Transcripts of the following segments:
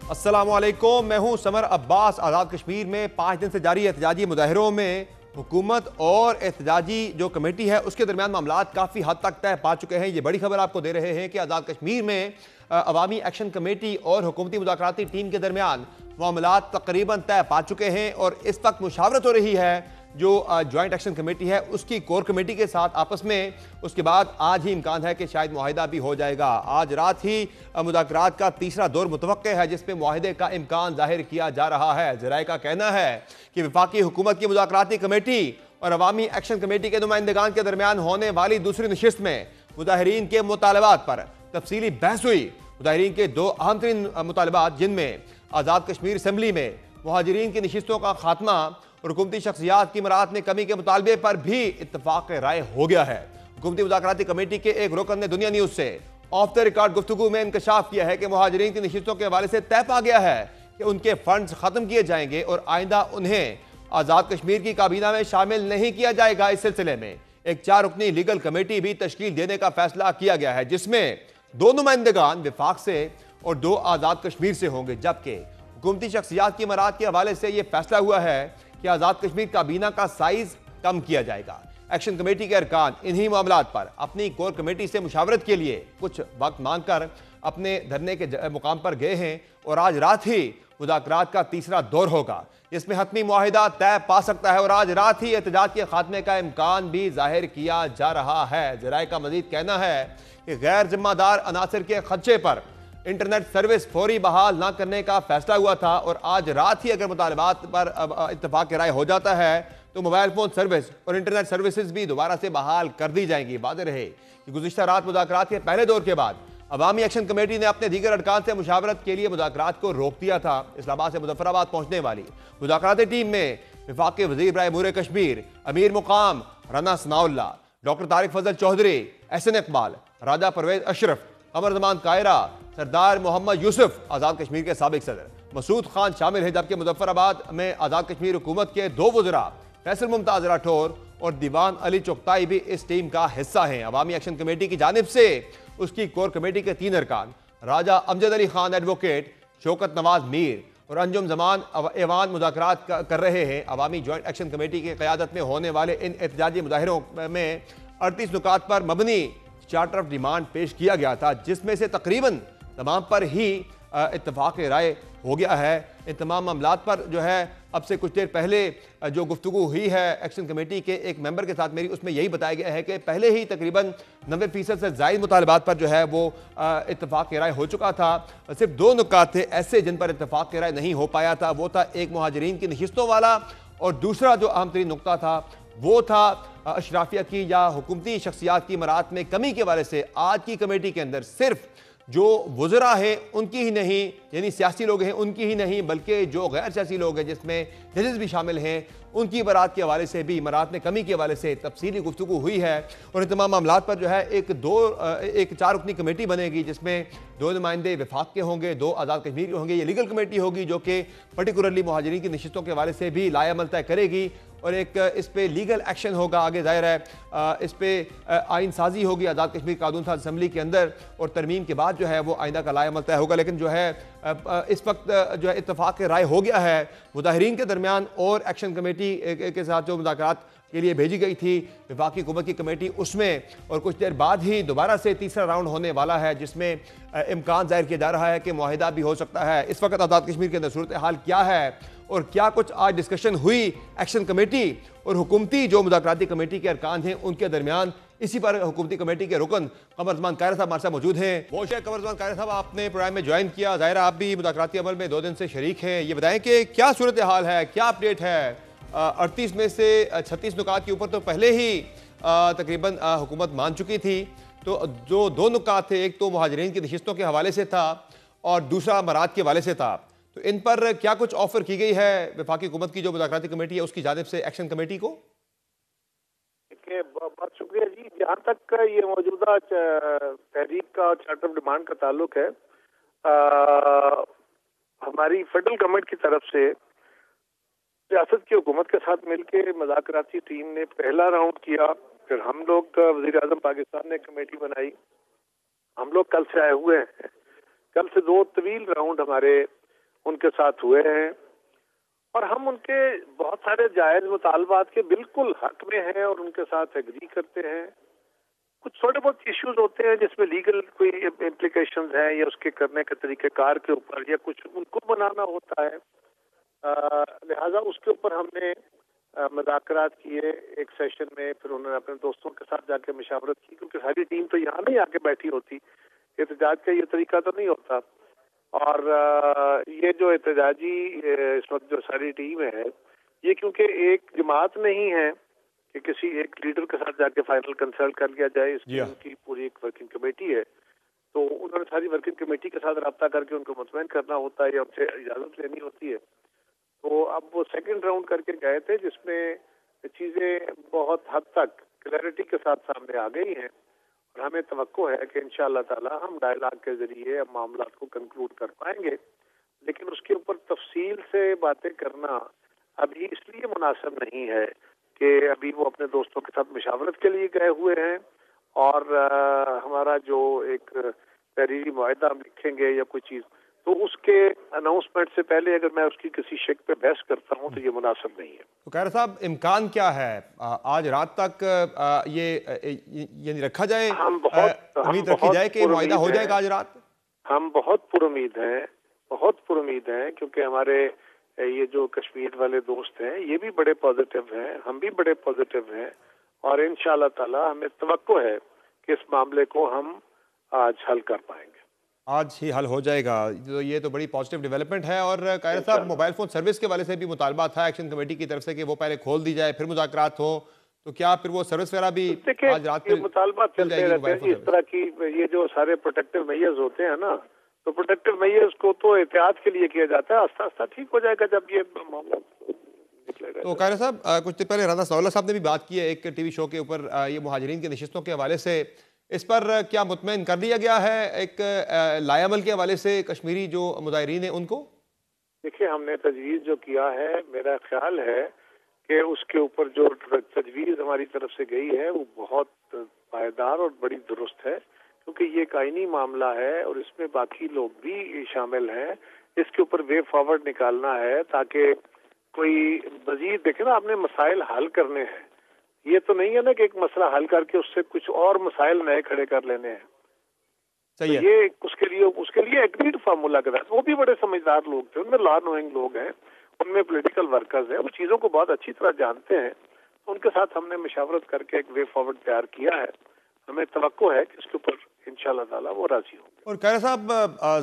अस्सलामुअलैकुम, मैं हूं समर अब्बास। आज़ाद कश्मीर में 5 दिन से जारी एहतजाजी मुजाहिरों में हुकूमत और एहतजाजी जो कमेटी है उसके दरमियान मामलात काफ़ी हद तक तय पा चुके हैं। ये बड़ी खबर आपको दे रहे हैं कि आज़ाद कश्मीर में अवामी एक्शन कमेटी और हुकूमती मुज़ाकराती टीम के दरमियान मामलात तकरीबन तय पा चुके हैं और इस वक्त मुशावरत हो रही है जो जॉइंट एक्शन कमेटी है उसकी कोर कमेटी के साथ आपस में। उसके बाद आज ही इम्कान है कि शायद मुआहिदा भी हो जाएगा। आज रात ही मुज़ाकरात का तीसरा दौर मुतवक्के है जिसमें मुआहिदे का इम्कान जाहिर किया जा रहा है। ज़राए का कहना है कि वफाकी हुकूमत की मुज़ाकराती कमेटी और अवामी एक्शन कमेटी के नुमाइंदगान के दरमियान होने वाली दूसरी नशिस्त में मुजाहिरीन के मुतालबात पर तफसीली बहस हुई। मुजाहिरीन के दो अहम तरीन मुतालबात, जिनमें आज़ाद कश्मीर असम्बली में मुहाजिरीन की नशिस्तों का खात्मा और हुकूमती शख्सियात की मराहत में कमी के मुतालबे पर भी इत्तफाक राय हो गया है। हुकूमती मुज़ाकराती कमेटी के एक रुकन ने दुनिया न्यूज़ से ऑफ द रिकॉर्ड गुफ्तगू में इंकशाफ किया है कि मुहाजिरीन की नशिस्तों के हवाले से तय पा गया है कि उनके फंड्स खत्म किए जाएंगे और आइंदा उन्हें आज़ाद कश्मीर की काबीना में शामिल नहीं किया जाएगा। इस सिलसिले में एक 4 रुकनी लीगल कमेटी भी तश्कील देने का फैसला किया गया है जिसमें 2 नुमाइंदगान विफाक से और 2 आज़ाद कश्मीर से होंगे। जबकि हुकूमती शख्सियात की मराहत के हवाले से यह फैसला हुआ है कि आज़ाद कश्मीर काबीना का साइज कम किया जाएगा। एक्शन कमेटी के अरकान इन्हीं मामलात पर अपनी कोर कमेटी से मुशावरत के लिए कुछ वक्त मांगकर अपने धरने के मुकाम पर गए हैं और आज रात ही मुज़ाकरात का तीसरा दौर होगा जिसमें हतमी मुआहिदा तय पा सकता है और आज रात ही एहतजाज के खात्मे का इम्कान भी जाहिर किया जा रहा है। ज़राए का मजीद कहना है कि गैर जिम्मेदार अनासर के खदशे पर इंटरनेट सर्विस फौरी बहाल ना करने का फैसला हुआ था और आज रात ही अगर मुतालबात पर इत्तफाक राय हो जाता है तो मोबाइल फोन सर्विस और इंटरनेट सर्विसेज भी दोबारा से बहाल कर दी जाएंगी। वाज़ेह रहे कि गुज़िश्ता रात मुज़ाकरात के पहले दौर के बाद अवामी एक्शन कमेटी ने अपने दीगर अरकान से मुशावरत के लिए मुज़ाकरात को रोक दिया था। इस्लामाबाद से मुजफ्फराबाद पहुंचने वाली मुज़ाकराती टीम में वफाकी वज़ीर बराए अमूर कश्मीर अमीर मुकाम राना सनाउल्लाह, डॉक्टर तारिक फजल चौधरी, एहसन इकबाल, राजा परवेज अशरफ, कमर जमान कायरा, सरदार मोहम्मद यूसुफ, आज़ाद कश्मीर के साबिक सदर मसूद खान शामिल है। जबकि मुजफ्फराबाद में आज़ाद कश्मीर हुकूमत के 2 वज़रा फैसल मुमताज़ राठौर और दीवान अली चुगताई भी इस टीम का हिस्सा हैं। अवामी एक्शन कमेटी की जानिब से उसकी कोर कमेटी के 3 अरकान राजा अमजद अली खान एडवोकेट, शौकत नवाज मीर और अंजुम जमान एवान मुज़ाकरात कर रहे हैं। अवामी जॉइंट एक्शन कमेटी की क़यादत में होने वाले इन एहतजाजी मुजाहिरों में 38 नुकात पर मबनी चार्टर ऑफ डिमांड पेश किया गया था जिसमें से तकरीबन तमाम पर ही इत्तफाक राय हो गया है। इन तमाम मामलात पर जो है अब से कुछ देर पहले जो गुफ्तगू हुई है एक्शन कमेटी के एक मेंबर के साथ मेरी, उसमें यही बताया गया है कि पहले ही तकरीबन 90% से ज़ायद मुतालबात पर जो है वो इत्तफाक राय हो चुका था। सिर्फ 2 नुकात थे ऐसे जिन पर इत्तफाक राय नहीं हो पाया था। वो था एक मुहाजिरीन की नशिस्तों वाला और दूसरा जो अहम तरीन नुकता था वो था अशराफिया की या हुकूमती शख्सियात की मराहत में कमी के वाले से आज की कमेटी के अंदर सिर्फ जो वज़रा है उनकी ही नहीं, यानी सियासी लोग हैं उनकी ही नहीं, बल्कि जो गैर सियासी लोग हैं जिसमें जजेस भी शामिल हैं उनकी बरात के हवाले से भी मराहत में कमी के हवाले से तफसीली गुफ्तगू हुई है। और इन तमाम मामलात पर जो है एक 4 रुकनी कमेटी बनेगी जिसमें 2 नुमाइंदे वफाक के होंगे, 2 आज़ाद कश्मीर के होंगे। ये लीगल कमेटी होगी जो कि पर्टिकुलरली मुहाजिरीन की नशिस्तों के हवाले से भी लाएअमल तय करेगी और एक इस पर लीगल एक्शन होगा। आगे ज़ाहिर है इस पर आइन साजी होगी आज़ाद कश्मीर कानून साज असम्बली के अंदर और तरमीम के बाद जो है वो आइंदा का लाएअमल तय होगा। लेकिन जो है इस वक्त जो है इत्तफाक राय हो गया है मुजाहिरीन के दरमियान और एक्शन कमेटी के साथ जो मुज़ाकरात के लिए भेजी गई थी वफाकी हुकूमत की कमेटी उसमें, और कुछ देर बाद ही दोबारा से तीसरा राउंड होने वाला है जिसमें इम्कान जाहिर किया जा रहा है कि मुआहिदा भी हो सकता है। इस वक्त आज़ाद कश्मीर के अंदर सूरत हाल क्या है और क्या कुछ आज डिस्कशन हुई एक्शन कमेटी और हुकूमती जो मुज़ाकराती कमेटी के अरकान हैं उनके दरमियान, इसी पर हुकूमती कमेटी के रुकन कमर जमान कायरा साहब हमारे साथ मौजूद हैं। बहुत शुक्रिया कमर जमान कायरा साहब, आपने प्रोग्राम में ज्वाइन किया। ज़ाहिर आप भी मुज़ाकराती अमल में 2 दिन से शरीक हैं। ये बताएं कि क्या सूरत हाल है, क्या अपडेट है? 38 में से 36 नुकात के ऊपर तो पहले ही तकरीबन हुकूमत मान चुकी थी। तो जो 2 नुकात थे, एक तो मुहाजिरीन की नशिस्तों के हवाले से था और दूसरा मरात के हवाले से था, तो इन पर क्या कुछ ऑफर की गई है वफाकी हुकूमत की जो मुज़ाकराती कमेटी है उसकी जानिब से एक्शन कमेटी को? बहुत शुक्रिया जी। जहाँ तक ये मौजूदा तहरीक का चार्टर ऑफ डिमांड का ताल्लुक है, हमारी फेडरल गवर्नमेंट की तरफ से रियासत की हुकूमत के साथ मिलकर मुज़ाकराती टीम ने पहला राउंड किया, फिर हम लोग वज़ीर आज़म पाकिस्तान ने कमेटी बनाई, हम लोग कल से आए हुए हैं। कल से 2 तवील राउंड हमारे उनके साथ हुए हैं और हम उनके बहुत सारे जायज मुतालबात के बिल्कुल हक में हैं और उनके साथ एग्री करते हैं। कुछ थोड़े बहुत इश्यूज होते हैं जिसमें लीगल कोई इम्प्लीकेशंस हैं या उसके करने के तरीकेकार के ऊपर या कुछ उनको बनाना होता है, लिहाजा उसके ऊपर हमने मुज़ाकरात किए एक सेशन में। फिर उन्होंने अपने दोस्तों के साथ जाके मशावरत की, क्योंकि सारी टीम तो यहाँ नहीं आके बैठी होती, एहतजाज का ये तरीका तो नहीं होता। और ये जो एहतजाजी इस वक्त जो सारी टीम है, ये क्योंकि एक जमात नहीं है कि किसी एक लीडर के साथ जाके फाइनल कंसल्ट कर लिया जाए, इसकी उनकी पूरी एक वर्किंग कमेटी है। तो उन्होंने सारी वर्किंग कमेटी के साथ रब्ता करके उनको मुतमईन करना होता है या उनसे इजाजत लेनी होती है। तो अब वो सेकंड राउंड करके गए थे जिसमें चीजें बहुत हद तक क्लैरिटी के साथ सामने आ गई हैं और हमें तवक्को है कि इंशाअल्लाह ताला हम डायलॉग के जरिए अब मामला को कंक्लूड कर पाएंगे। लेकिन उसके ऊपर तफसील से बातें करना अभी इसलिए मुनासिब नहीं है कि अभी वो अपने दोस्तों के साथ मशावरत के लिए गए हुए हैं और हमारा जो एक तहरीरी मुआहदा हम लिखेंगे या कोई चीज, तो उसके अनाउंसमेंट से पहले अगर मैं उसकी किसी शेक पे बहस करता हूं तो ये मुनासिब नहीं है। तो खैर साहब, इम्कान क्या है आज रात तक ये रखा जाए, उम्मीद रखी जाए कि मुआहदा हो जाएगा आज रात? हम बहुत पुरुम्मीद हैं, बहुत पुरुम्मीद हैं, क्योंकि हमारे ये जो कश्मीर वाले दोस्त हैं ये भी बड़े पॉजिटिव हैं, हम भी बड़े पॉजिटिव हैं और इंशाअल्लाह ताला हमें तवक्को है कि इस मामले को हम आज हल कर पाएंगे। आज ही हल हो जाएगा, तो ये तो बड़ी पॉजिटिव डेवलपमेंट है। और कायरा साहब, मोबाइल फ़ोन सर्विस के वाले से भी मुतालबा था एक्शन कमेटी की तरफ से कि वो पहले खोल दी जाए फिर मुज़ाकरात हो, तो क्या फिर वो सर्विस वगैरह भी आज रात में मुतालबा चलते रहते हैं? इस तरह की ये जो सारे प्रोटेक्टिव मेजर्स होते हैं ना, तो प्रोटेक्टिव मेजर्स को तो एहतियात के लिए किया जाता है, आस्ता आस्ता ठीक हो जाएगा जब ये मामला निकलेगा। तो कायरा साहब, कुछ दिन पहले राना सनाउल्लाह साहब ने भी बात की है एक टीवी शो के ऊपर, ये मुहाजिरीन की नशिस्तों के हवाले से, इस पर क्या मुतमईन कर दिया गया है एक लायामल के हवाले से कश्मीरी जो मुजाहिरीन हैं उनको? देखिए, हमने तजवीज़ जो किया है, मेरा ख्याल है कि उसके ऊपर जो तजवीज़ हमारी तरफ से गई है वो बहुत पायदार और बड़ी दुरुस्त है, क्योंकि ये एक आईनी मामला है और इसमें बाकी लोग भी शामिल हैं। इसके ऊपर वे फॉरवर्ड निकालना है ताकि कोई मजीद, देखे ना, आपने मसाइल हल करने हैं, ये तो नहीं है ना कि एक मसला हल करके उससे कुछ और मसाइल नए खड़े कर लेने हैं। सही है। ये उसके लिए एग्रीड फार्मूला के साथ, वो भी बड़े समझदार लोग थे, उनमें लॉ नोइंग लोग हैं, उनमें पॉलिटिकल वर्कर्स हैं, वो चीजों को बहुत अच्छी तरह जानते हैं। तो उनके साथ हमने मशावरत करके एक वे फॉरवर्ड तैयार किया है। हमें तवक्को है कि इसके ऊपर इंशाअल्लाह ताला वो राजी होंगे। और कायरा साहब,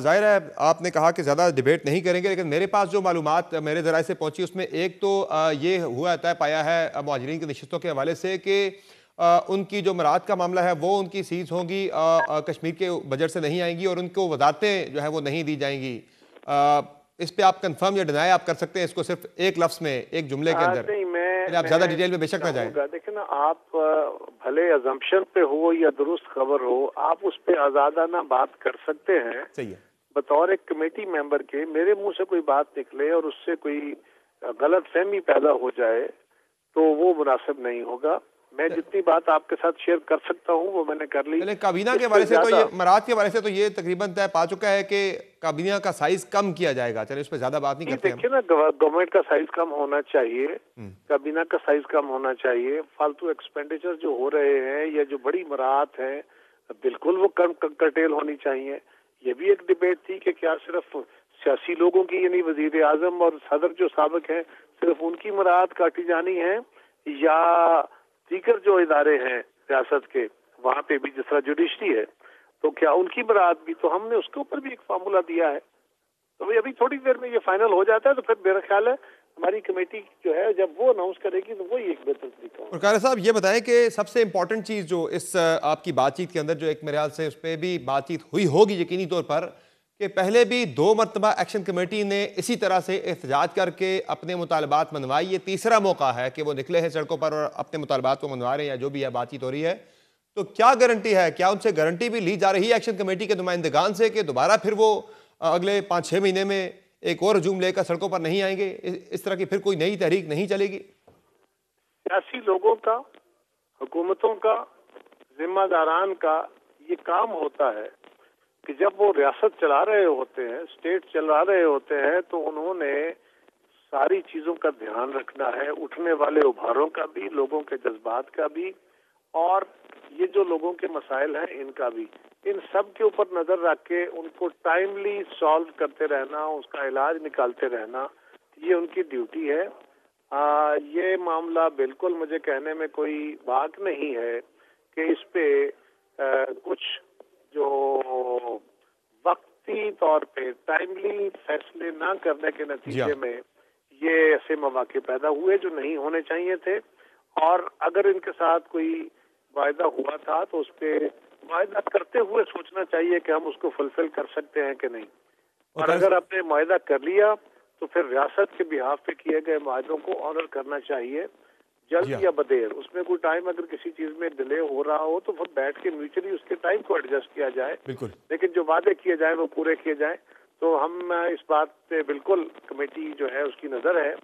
जाहिर है आपने कहा कि ज़्यादा डिबेट नहीं करेंगे, लेकिन मेरे पास जो मालूमात मेरे ज़राए से पहुंची उसमें एक तो ये हुआ तय पाया है मुहाजिरीन की नशिस्तों के हवाले से कि उनकी जो मराद का मामला है वो उनकी सीज होंगी, कश्मीर के बजट से नहीं आएंगी और उनको वजारतें जो है वो नहीं दी जाएंगी। इस पे आप कंफर्म या डिनाई आप कर सकते हैं इसको सिर्फ एक लफ्ज़ में, एक जुमले के अंदर? नहीं, आप ज़्यादा डिटेल में बेशक ना जाएं। देखिए ना, आप भले अजम्पशन पे हो या दुरुस्त खबर हो, आप उस पे आजादाना बात कर सकते हैं। सही है। बतौर एक कमेटी मेंबर के मेरे मुंह से कोई बात निकले और उससे कोई गलत फहमी पैदा हो जाए तो वो मुनासिब नहीं होगा। मैं जितनी बात आपके साथ शेयर कर सकता हूँ वो मैंने कर ली। काबीना के बारे से तो ये, मराद के बारे से तो ये तकरीबन तय पा चुका है कि काबीना का साइज कम किया जाएगा। चलिए उस पर ज्यादा बात नहीं करते। देखिए ना, गवर्नमेंट का साइज कम होना चाहिए, काबीना का साइज कम होना चाहिए। फालतू एक्सपेंडिचर जो हो रहे हैं या जो बड़ी मराहत है, बिल्कुल वो कम कर्टेल होनी चाहिए। ये भी एक डिबेट थी कि क्या सिर्फ सियासी लोगों की, यानी वजीर आजम और सदर जो साबिक हैं, सिर्फ उनकी मराहत काटी जानी है या दीगर जो इदारे हैं रियासत के, वहाँ पे भी जिस तरह जुडिशरी है, तो क्या उनकी मराहत भी? तो हमने उसके ऊपर भी एक फार्मूला दिया है। तो भाई अभी थोड़ी देर में ये फाइनल हो जाता है तो फिर मेरा ख्याल है हमारी कमेटी जो है जब वो अनाउंस करेगी तो वही एक बेहतर तरीका होगा। और कायरा साहब, ये बताएं कि सबसे इंपॉर्टेंट चीज़ जो इस आपकी बातचीत के अंदर, जो एक मेरे ख्याल से उस पर भी बातचीत हुई होगी यकीनी तौर पर, कि पहले भी 2 मरतबा एक्शन कमेटी ने इसी तरह से एहतजाज करके अपने मुतालबात मनवाई। ये तीसरा मौका है कि वो निकले हैं सड़कों पर और अपने मुतालबात को मनवा रहे हैं, या जो भी है बातचीत हो रही है। तो क्या गारंटी है, क्या उनसे गारंटी भी ली जा रही है एक्शन कमेटी के नुमाइंदगान से कि दोबारा फिर वो अगले 5-6 महीने में एक और हजूम लेकर सड़कों पर नहीं आएंगे? इस तरह की फिर कोई नई तहरीक नहीं चलेगी? सियासी लोगों का, हुकूमतों का, जिम्मेदारान का ये काम होता है कि जब वो रियासत चला रहे होते हैं, स्टेट चला रहे होते हैं, तो उन्होंने सारी चीजों का ध्यान रखना है, उठने वाले उभारों का भी, लोगों के जज्बात का भी, और ये जो लोगों के मसाइल हैं इनका भी। इन सब के ऊपर नजर रख के उनको टाइमली सॉल्व करते रहना, उसका इलाज निकालते रहना, ये उनकी ड्यूटी है। ये मामला बिल्कुल मुझे कहने में कोई बात नहीं है कि इस पे कुछ जो वक्ती तौर पे टाइमली फैसले ना करने के नतीजे में ये ऐसे मौके पैदा हुए जो नहीं होने चाहिए थे। और अगर इनके साथ कोई वायदा हुआ था तो उस पे वायदा करते हुए सोचना चाहिए कि हम उसको फुलफिल कर सकते हैं कि नहीं। और अगर आपने वायदा कर लिया तो फिर रियासत के बिहाफ पे किए गए वायदों को ऑनर करना चाहिए, जल्द या बदेर। उसमें कोई टाइम अगर किसी चीज में डिले हो रहा हो तो फिर बैठ के म्यूचुअली उसके टाइम को एडजस्ट किया जाए, लेकिन जो वादे किए जाए वो पूरे किए जाए। तो हम इस बात पे बिल्कुल कमेटी जो है उसकी नजर है,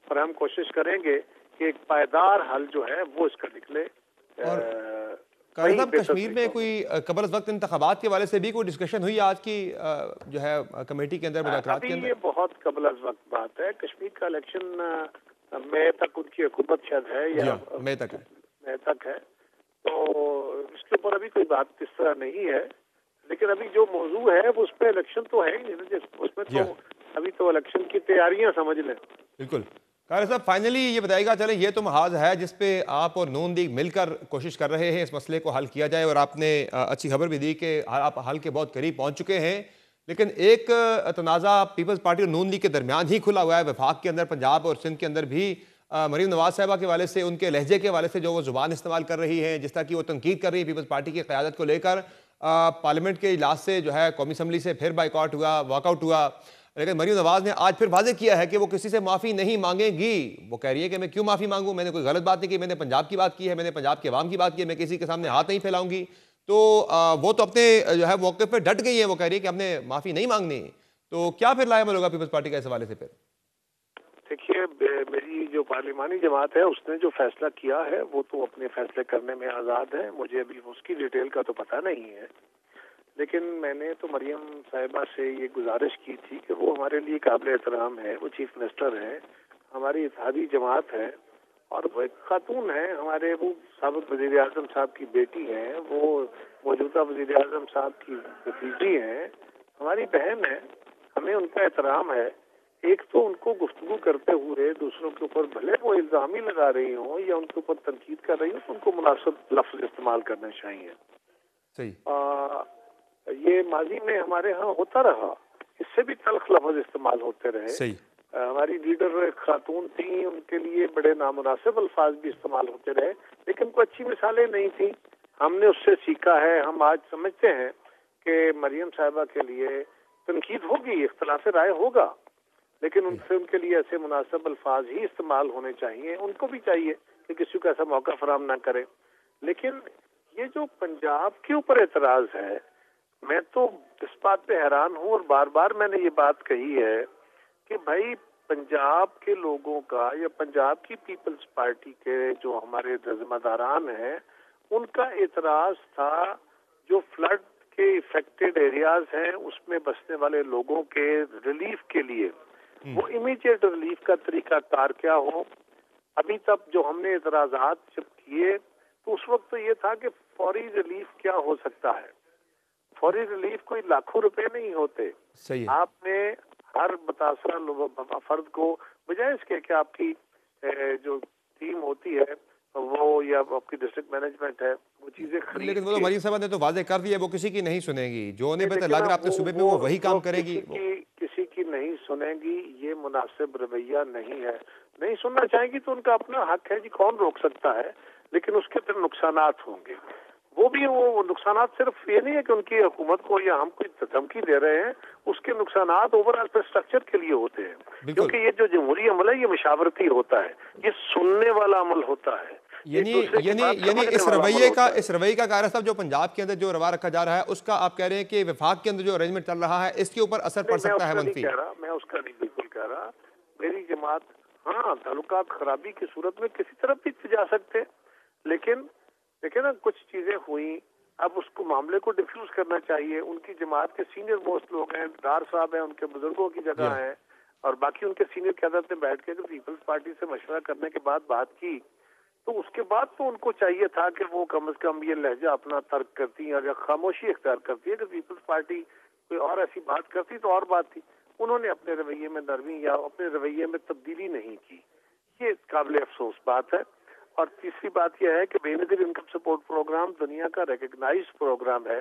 और हम कोशिश करेंगे कि एक पायदार हल जो है वो इसका निकले। कारी साहब, कश्मीर में कोई कबल वक्त इंतखाबात के वाले से भी कोई डिस्कशन हुई आज की जो है कमेटी के अंदर, मुज़ाकरात के अंदर? ये बहुत कबल वक्त बात है। कश्मीर का इलेक्शन मई तक उनकी हुकूमत शायद है या मई तक है, तो इसके ऊपर अभी कोई बात इस तरह नहीं है। लेकिन अभी जो मौजू है वो उस पर इलेक्शन तो है ही नहीं, उसमें तो अभी तो इलेक्शन की तैयारियां समझ लें। बिल्कुल। कारी साहब, फाइनली ये बताइएगा, चले ये तो महाज है जिसपे आप और नून लीग मिलकर कोशिश कर रहे हैं इस मसले को हल किया जाए, और आपने अच्छी खबर भी दी कि आप हल के बहुत करीब पहुंच चुके हैं। लेकिन एक तनाज़ा पीपल्स पार्टी और नून लीग के दरमियान ही खुला हुआ है वफाक के अंदर, पंजाब और सिंध के अंदर भी। मरीम नवाज साहबा के वाले से, उनके लहजे के वाले से जो वो जुबान इस्तेमाल कर रही है, जिस तरह की वो तनकीद कर रही है पीपल्स पार्टी की क़यादत को लेकर, पार्लियामेंट के इजलास से जो है कौमी असम्बली से फिर बाइकआउट हुआ, वॉकआउट हुआ। लेकिन मरीम नवाज ने आज फिर वाजे किया है कि वो किसी से माफ़ी नहीं मांगेगी। वो कह रही है कि मैं क्यों माफ़ी मांगूं, मैंने कोई गलत बात नहीं की, मैंने पंजाब की बात की है, मैंने पंजाब के अवाम की बात की है, मैं किसी के सामने हाथ नहीं फैलाऊंगी। तो वो तो अपने जो है मौके पर डट गई है, वो कह रही है कि हमने माफ़ी नहीं मांगनी। तो क्या फिर लाया होगा पीपल्स पार्टी का इस हवाले से? फिर देखिए, मेरी जो पार्लिमानी जमात है उसने जो फैसला किया है वो तो अपने फैसले करने में आज़ाद है। मुझे अभी उसकी डिटेल का तो पता नहीं है, लेकिन मैंने तो मरियम साहिबा से ये गुजारिश की थी कि वो हमारे लिए काबिल एहतराम है, वो चीफ मिनिस्टर है, हमारी इत्तेहादी जमात है, और वो एक खातून है, हमारे वो साबिक वज़ीर आज़म साहब की बेटी हैं, वो मौजूदा वज़ीर आज़म साहब की भतीजी हैं, हमारी बहन है, हमें उनका एहतराम है। एक तो उनको गुफ्तगू करते हुए दूसरों के ऊपर भले वो इल्जाम ही लगा रही हो या उनके ऊपर तनकीद कर रही हो तो उनको मुनासिब लफ्ज इस्तेमाल करने चाहिए। सही। ये माजी में हमारे यहाँ होता रहा, इससे भी तल्ख लफ्ज इस्तेमाल होते रहे। सही। हमारी लीडर एक खातून थी, उनके लिए बड़े नामुनासिब अल्फाज भी इस्तेमाल होते रहे, लेकिन कोई अच्छी मिसालें नहीं थी। हमने उससे सीखा है। हम आज समझते हैं कि मरियम साहिबा के लिए तनकीद होगी, इख्तिलाफ राय होगा, लेकिन उनसे उनके लिए ऐसे मुनासिब अल्फाज ही इस्तेमाल होने चाहिए। उनको भी चाहिए कि किसी को ऐसा मौका फराहम ना करे। लेकिन ये जो पंजाब के ऊपर एतराज है, मैं तो इस बात पे हैरान हूँ, और बार बार मैंने ये बात कही है कि भाई पंजाब के लोगों का या पंजाब की पीपल्स पार्टी के जो हमारे जिम्मेदारान हैं उनका एतराज था जो फ्लड के इफेक्टेड एरियाज हैं उसमें बसने वाले लोगों के रिलीफ के लिए वो इमीडिएट रिलीफ का तरीका कार क्या हो। अभी तक जो हमने एतराजात जब किए तो उस वक्त तो ये था कि फौरी रिलीफ क्या हो सकता है। फौरी रिलीफ कोई लाखों रुपए नहीं होते। सही है। आपने हर मुतासरा फर्द को बजाय इसके कि आपकी जो टीम होती है वो या आपकी डिस्ट्रिक्ट मैनेजमेंट है वो चीजें खरीद, लेकिन वो तो मरीम साहब ने तो वादे कर दिया, वो किसी की नहीं सुनेगी। जो उन्हें पता लग रहा है अपने सूबे में वो वही काम करेगी। किसी की नहीं सुनेगी, ये मुनासिब रवैया नहीं है। नहीं सुनना चाहेगी तो उनका अपना हक है जी, कौन रोक सकता है, लेकिन उसके फिर नुकसानात होंगे। वो भी वो नुकसानात सिर्फ ये नहीं है कि उनकी हुकूमत को या हम कोई धमकी दे रहे हैं, उसके नुकसानात ओवरऑल इंफ्रास्ट्रक्चर के लिए होते हैं। क्योंकि ये जो जमहूरी अमल है ये मशावरती होता है, ये सुनने वाला अमल होता है। यानी इस रवैये का कारी साहब जो पंजाब के अंदर जो रवा रखा जा रहा है उसका आप कह रहे हैं कि विफाक के अंदर जो अरेंजमेंट चल रहा है इसके ऊपर असर पड़ सकता है मंफी? मैं उसका नहीं बिल्कुल कह रहा। मेरी जमात हाँ ताल्लुकात खराबी की सूरत में किसी तरफ भी जा सकते, लेकिन देखिए ना कुछ चीजें हुई अब उसको मामले को डिफ्यूज करना चाहिए। उनकी जमात के सीनियर मोस्ट लोग हैं, डार साहब हैं, उनके बुजुर्गों की जगह है, और बाकी उनके सीनियर क़यादत ने बैठ के पीपल्स पार्टी से मशवरा करने के बाद बात की, तो उसके बाद तो उनको चाहिए था कि वो कम से कम ये लहजा अपना तर्क करती है या खामोशी इख्तियार करती है। कि पीपल्स पार्टी कोई और ऐसी बात करती तो और बात थी। उन्होंने अपने रवैये में नरमी या अपने रवैये में तब्दीली नहीं की, ये काबिल अफसोस बात है। और तीसरी बात यह है कि बेनजीर इनकम सपोर्ट प्रोग्राम दुनिया का रिकग्नाइज्ड प्रोग्राम है।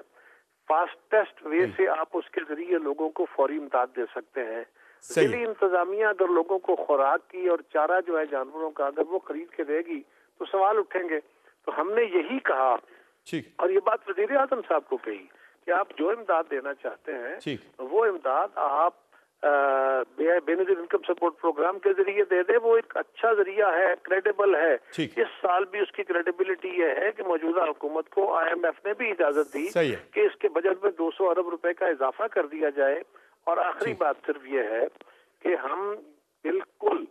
फास्टेस्ट वे से आप उसके जरिए लोगों को फौरी इमदाद दे सकते हैं। दिल्ली इंतजामिया अगर लोगों को खुराक की और चारा जो है जानवरों का अगर वो खरीद के देगी तो सवाल उठेंगे। तो हमने यही कहा, और ये बात वजीर आजम साहब को कही कि आप जो इमदाद देना चाहते हैं वो इमदाद आप बेनजीर इनकम सपोर्ट प्रोग्राम के जरिए दे दे। वो एक अच्छा जरिया है, क्रेडिबल है। इस साल भी उसकी क्रेडिबिलिटी ये है कि मौजूदा हुकूमत को IMF ने भी इजाजत दी कि इसके बजट में 200 अरब रुपए का इजाफा कर दिया जाए। और आखिरी बात सिर्फ ये है कि हम बिल्कुल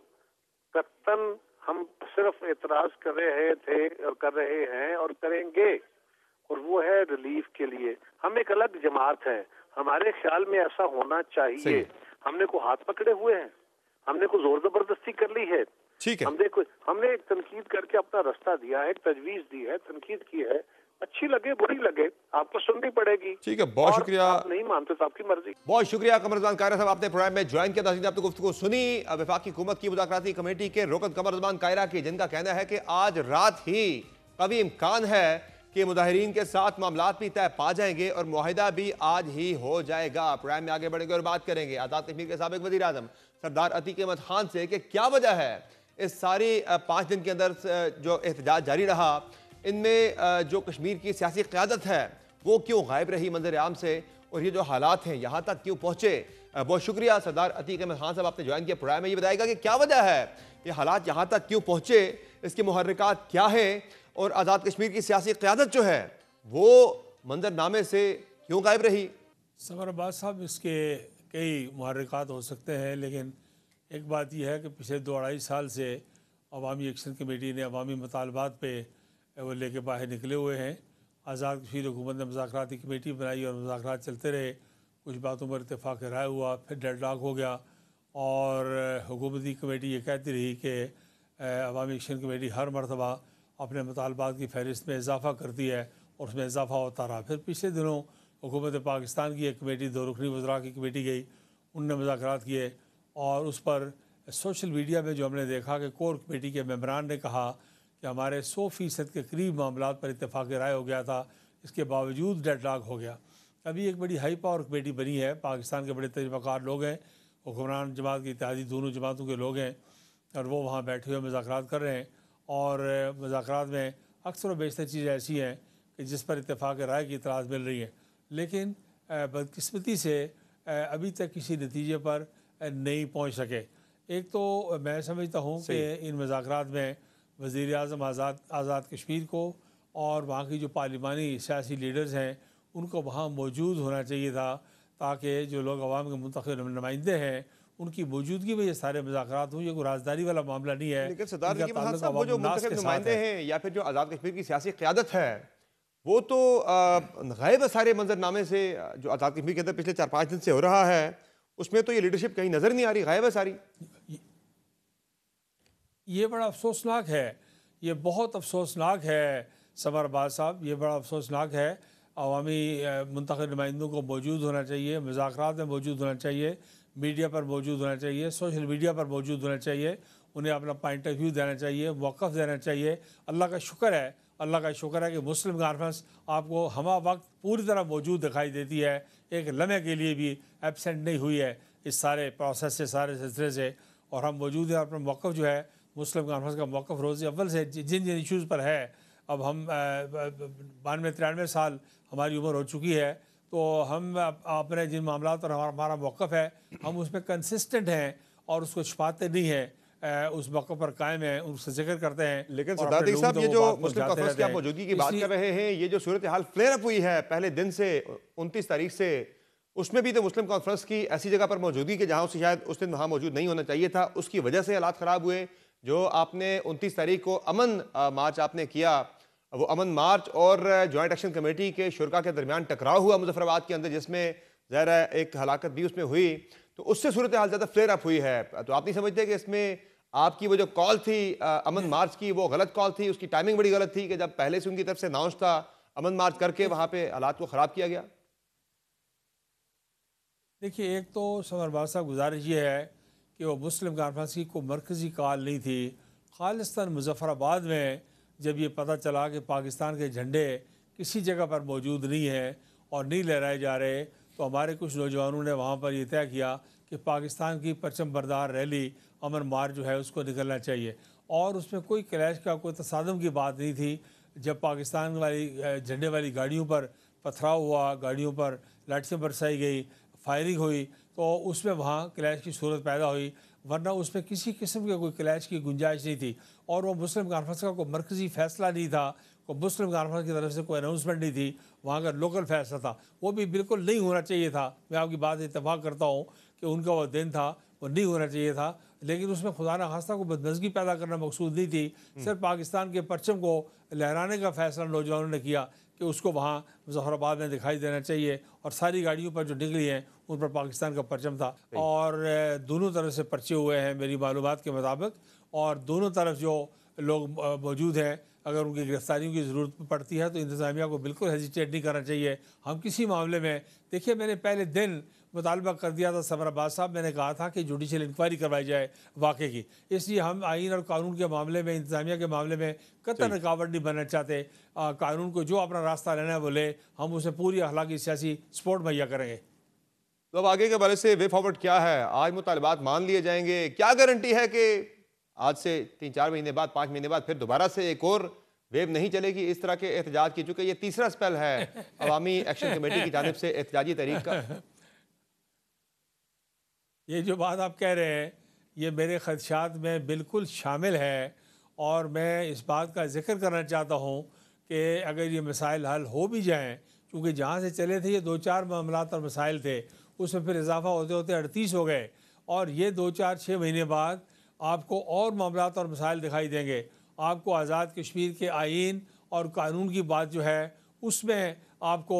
कत्तन हम सिर्फ एतराज कर रहे थे और कर रहे हैं और करेंगे, और वो है रिलीफ के लिए। हम एक अलग जमात है, हमारे ख्याल में ऐसा होना चाहिए। हमने को हाथ पकड़े हुए हैं, हमने को जोर जबरदस्ती कर ली है, हमने एक तनकीद करके अपना रास्ता दिया है, एक तजवीज दी है, तनकीद की है, अच्छी लगे बुरी लगे आपको सुननी पड़ेगी। ठीक है, बहुत शुक्रिया। आप नहीं मानते तो आपकी मर्जी। बहुत शुक्रिया कमर रज़मान कायरा साहब, आपने प्रोग्राम में ज्वाइन किया, आपने गुफ्तगू सुनी वफाकी हुकूमत की मुज़ाकराती कमेटी के रुकन कमर रज़मान कायरा की, जिनका कहना है कि आज रात ही कभी इम्कान है कि मुजाहिरीन के साथ मामलात भी तय पा जाएंगे और मुआहिदा भी आज ही हो जाएगा। प्रोग्राम में आगे बढ़ेंगे और बात करेंगे आज़ाद कश्मीर के साबिक वज़ीर आज़म सरदार अतीक अहमद खान से कि क्या वजह है इस सारी 5 दिन के अंदर जो एहतजाज जारी रहा, इनमें जो कश्मीर की सियासी क़यादत है वो क्यों गायब रही मंजर आम से, और ये जो हालात हैं यहाँ तक क्यों पहुँचे। बहुत शुक्रिया सरदार अतीक अहमद खान साहब, आपने ज्वाइन किया। प्रोग्राम में ये बताएगा कि क्या वजह है ये हालात यहाँ तक क्यों पहुँचे, इसके मुहर्रिकात क्या है, और आज़ाद कश्मीर की सियासी क़यादत जो है वो मंजरनामे से क्यों गायब रही। समर अब्बास साहब, इसके कई मुहर्रिकात हो सकते हैं, लेकिन एक बात यह है कि पिछले 2-2.5 साल से अवामी एक्शन कमेटी ने अवामी मुतालबात पे वो लेके बाहर निकले हुए हैं। आज़ाद कश्मीर हुकूमत ने मुज़ाकराती कमेटी बनाई और मुज़ाकरात चलते रहे, कुछ बातों पर इत्तेफाक राय हुआ, फिर डेडलॉक हो गया, और हुकूमती कमेटी ये कहती रही कि अवामी एक्शन कमेटी हर मरतबा अपने मुतालबात की फहरिस्त में इजाफ़ा करती है और उसमें इजाफ़ा होता रहा। फिर पिछले दिनों हुकूमत पाकिस्तान की एक कमेटी, 2 रुकनी वज़रा की कमेटी गई, उनने मुज़ाकरात किए, और उस पर सोशल मीडिया में जो हमने देखा कि कोर कमेटी के मेंबरान ने कहा कि हमारे 100% के करीब मामलात पर इत्तेफाक राय हो गया था, इसके बावजूद डेडलॉक हो गया। अभी एक बड़ी हाई पावर कमेटी बनी है, पाकिस्तान के बड़े तजुर्बाकार लोग हैं, हुक्मरान जमात की इत्तेहादी दोनों जमातों के लोग हैं, और वो वहाँ बैठे हुए मुज़ाकरात कर रहे हैं। और मुज़ाकरात में अक्सर व बेशतर चीज़ें ऐसी हैं कि जिस पर इत्तेफाक राय की इतराज़ मिल रही है, लेकिन बदकिस्मती से अभी तक किसी नतीजे पर नहीं पहुँच सके। एक तो मैं समझता हूँ कि इन मुज़ाकरात में वज़ीर आज़म आज़ाद कश्मीर को और वहाँ की जो पार्लिमानी सियासी लीडर्स हैं उनको वहाँ मौजूद होना चाहिए था, ताकि जो लोग अवाम के मुंतखब नुमाइंदे हैं उनकी मौजूदगी में ये सारे मुज़ाकरात हों। ये कोई राजदारी वाला मामला नहीं है। लेकिन सरदार साहब, वो जो मुंतखब नुमाइंदे हैं या फिर जो आज़ाद कश्मीर की सियासी क़यादत है वो तो गायब सारे मंजरनामे से। जो आज़ाद कश्मीर के अंदर पिछले 4-5 दिन से हो रहा है उसमें तो ये लीडरशिप कहीं नज़र नहीं आ रही, गायब है सारी। ये बड़ा अफसोसनाक है, ये बहुत अफसोसनाक है समर अब्बास साहब, ये बड़ा अफसोसनाक है। अवामी मुंतखब नुमाइंदों को मौजूद होना चाहिए, मुज़ाकरात में मौजूद होना चाहिए, मीडिया पर मौजूद होना चाहिए, सोशल मीडिया पर मौजूद होना चाहिए, उन्हें अपना पॉइंट ऑफ व्यू देना चाहिए, मौक़िफ़ देना चाहिए। अल्लाह का शुक्र है, अल्लाह का शुक्र है कि मुस्लिम कॉन्फ्रेंस आपको हमा वक्त पूरी तरह मौजूद दिखाई देती है, एक लम्हे के लिए भी एबसेंट नहीं हुई है इस सारे प्रोसेस से, सारे सिलसिले से। और हम मौजूद हैं, अपना मौक़िफ़ जो है मुस्लिम कॉन्फ्रेंस का मौक़िफ़ रोज़ अव्वल से जिन जिन इशूज़ पर है, अब हम 92-93 साल हमारी उम्र हो चुकी है, तो हम अपने जिन मामला पर हमारा मौक़िफ़ है हम उस पर कंसिस्टेंट हैं और उसको छुपाते नहीं हैं, उस मौक़िफ़ पर कायम है, उसका जिक्र करते हैं। लेकिन सरदार साहब, ये जो मुस्लिम कॉन्फ्रेंस की आप मौजूदगी की बात कर रहे हैं, ये जो सूरत हाल फ्लेयर अप हुई है पहले दिन से 29 तारीख से, उसमें भी तो मुस्लिम कॉन्फ्रेंस की ऐसी जगह पर मौजूदगी कि जहाँ उसे शायद उस दिन वहाँ मौजूद नहीं होना चाहिए था, उसकी वजह से हालात ख़राब हुए। जो आपने 29 तारीख को अमन मार्च आपने किया वो अमन मार्च और जॉइंट एक्शन कमेटी के शुरा के दरमियान टकराव हुआ मुजफ्फराबाद के अंदर, जिसमें ज़ाहिर है एक हलाकत भी उसमें हुई, तो उससे सूरत हाल ज़्यादा फ्लेयर अप हुई है। तो आप नहीं समझते कि इसमें आपकी वो जो कॉल थी अमन मार्च की, वो गलत कॉल थी, उसकी टाइमिंग बड़ी गलत थी कि जब पहले से उनकी तरफ से अनाउंस था अमन मार्च करके वहाँ पे हालात को ख़राब किया गया? देखिए, एक तो समरबाज साहब गुजारिश ये है कि वो मुस्लिम कॉन्फ्रेंस की कोई मरकज़ी कॉल नहीं थी। खालिस्तान मुजफ्फराबाद में जब ये पता चला कि पाकिस्तान के झंडे किसी जगह पर मौजूद नहीं हैं और नहीं लहराए जा रहे, तो हमारे कुछ नौजवानों ने वहाँ पर ये तय किया कि पाकिस्तान की परचम बरदार रैली अमन मार्च जो है उसको निकलना चाहिए। और उसमें कोई क्लैश का, कोई तसादम की बात नहीं थी। जब पाकिस्तान वाली झंडे वाली गाड़ियों पर पथराव हुआ, गाड़ियों पर लाठियाँ बरसाई गई, फायरिंग हुई, तो उसमें वहाँ क्लैश की सूरत पैदा हुई, वरना उसमें किसी किस्म के कोई क्लैश की गुंजाइश नहीं थी। और वो मुस्लिम कॉन्फ्रेंस का कोई मरकज़ी फ़ैसला नहीं था, कोई मुस्लिम कॉन्फ्रेंस की तरफ से कोई अनाउंसमेंट नहीं थी, वहाँ का लोकल फैसला था। वो भी बिल्कुल नहीं होना चाहिए था। मैं आपकी बात से इत्तेफाक करता हूँ कि उनका वो दिन था, वो नहीं होना चाहिए था, लेकिन उसमें खुदा न खास्ता को बदमज़गी पैदा करना मकसूद नहीं थी। सिर्फ पाकिस्तान के परचम को लहराने का फ़ैसला नौजवानों ने किया कि उसको वहाँ मुजफ्फराबाद में दिखाई देना चाहिए, और सारी गाड़ियों पर जो निकली हैं उन पर पाकिस्तान का परचम था। और दोनों तरफ से पर्चे हुए हैं मेरी मालूमात के मुताबिक, और दोनों तरफ जो लोग मौजूद हैं, अगर उनकी गिरफ्तारियों की ज़रूरत पड़ती है तो इंतज़ामिया को बिल्कुल हेजिटेट नहीं करना चाहिए। हम किसी मामले में, देखिए, मैंने पहले दिन मुतालबा कर दिया था समरबाज साहब, मैंने कहा था कि जुडिशल इंक्वायरी करवाई जाए वाक़े की। इसलिए हम आइन और कानून के मामले में, इंतज़ामिया के मामले में कतई रुकावट नहीं बनना चाहते। कानून को जो अपना रास्ता लेना है वो ले, हम उसे पूरी अखलाकी सियासी सपोर्ट मुहैया करेंगे। तो अब आगे के बारे से वे फॉरवर्ड क्या है? आज मुतालबात मान लिए जाएंगे? क्या गारंटी है कि आज से 3-4 महीने बाद, 5 महीने बाद फिर दोबारा से एक और वेव नहीं चलेगी इस तरह के एहतजाज की? चूंकि ये तीसरा स्पेल है अवामी एक्शन कमेटी की जानिब से एहतजाजी तहरीक का। ये जो बात आप कह रहे हैं, ये मेरे ख़दशात में बिल्कुल शामिल है, और मैं इस बात का ज़िक्र करना चाहता हूँ कि अगर ये मसाइल हल हो भी जाएँ, क्योंकि जहाँ से चले थे ये 2-4 मामलात और मसाइल थे, उसमें फिर इजाफा होते होते 38 हो गए, और ये 2-4-6 महीने बाद आपको और मामलात और मसाइल दिखाई देंगे। आपको आज़ाद कश्मीर के आइन और कानून की बात जो है उसमें आपको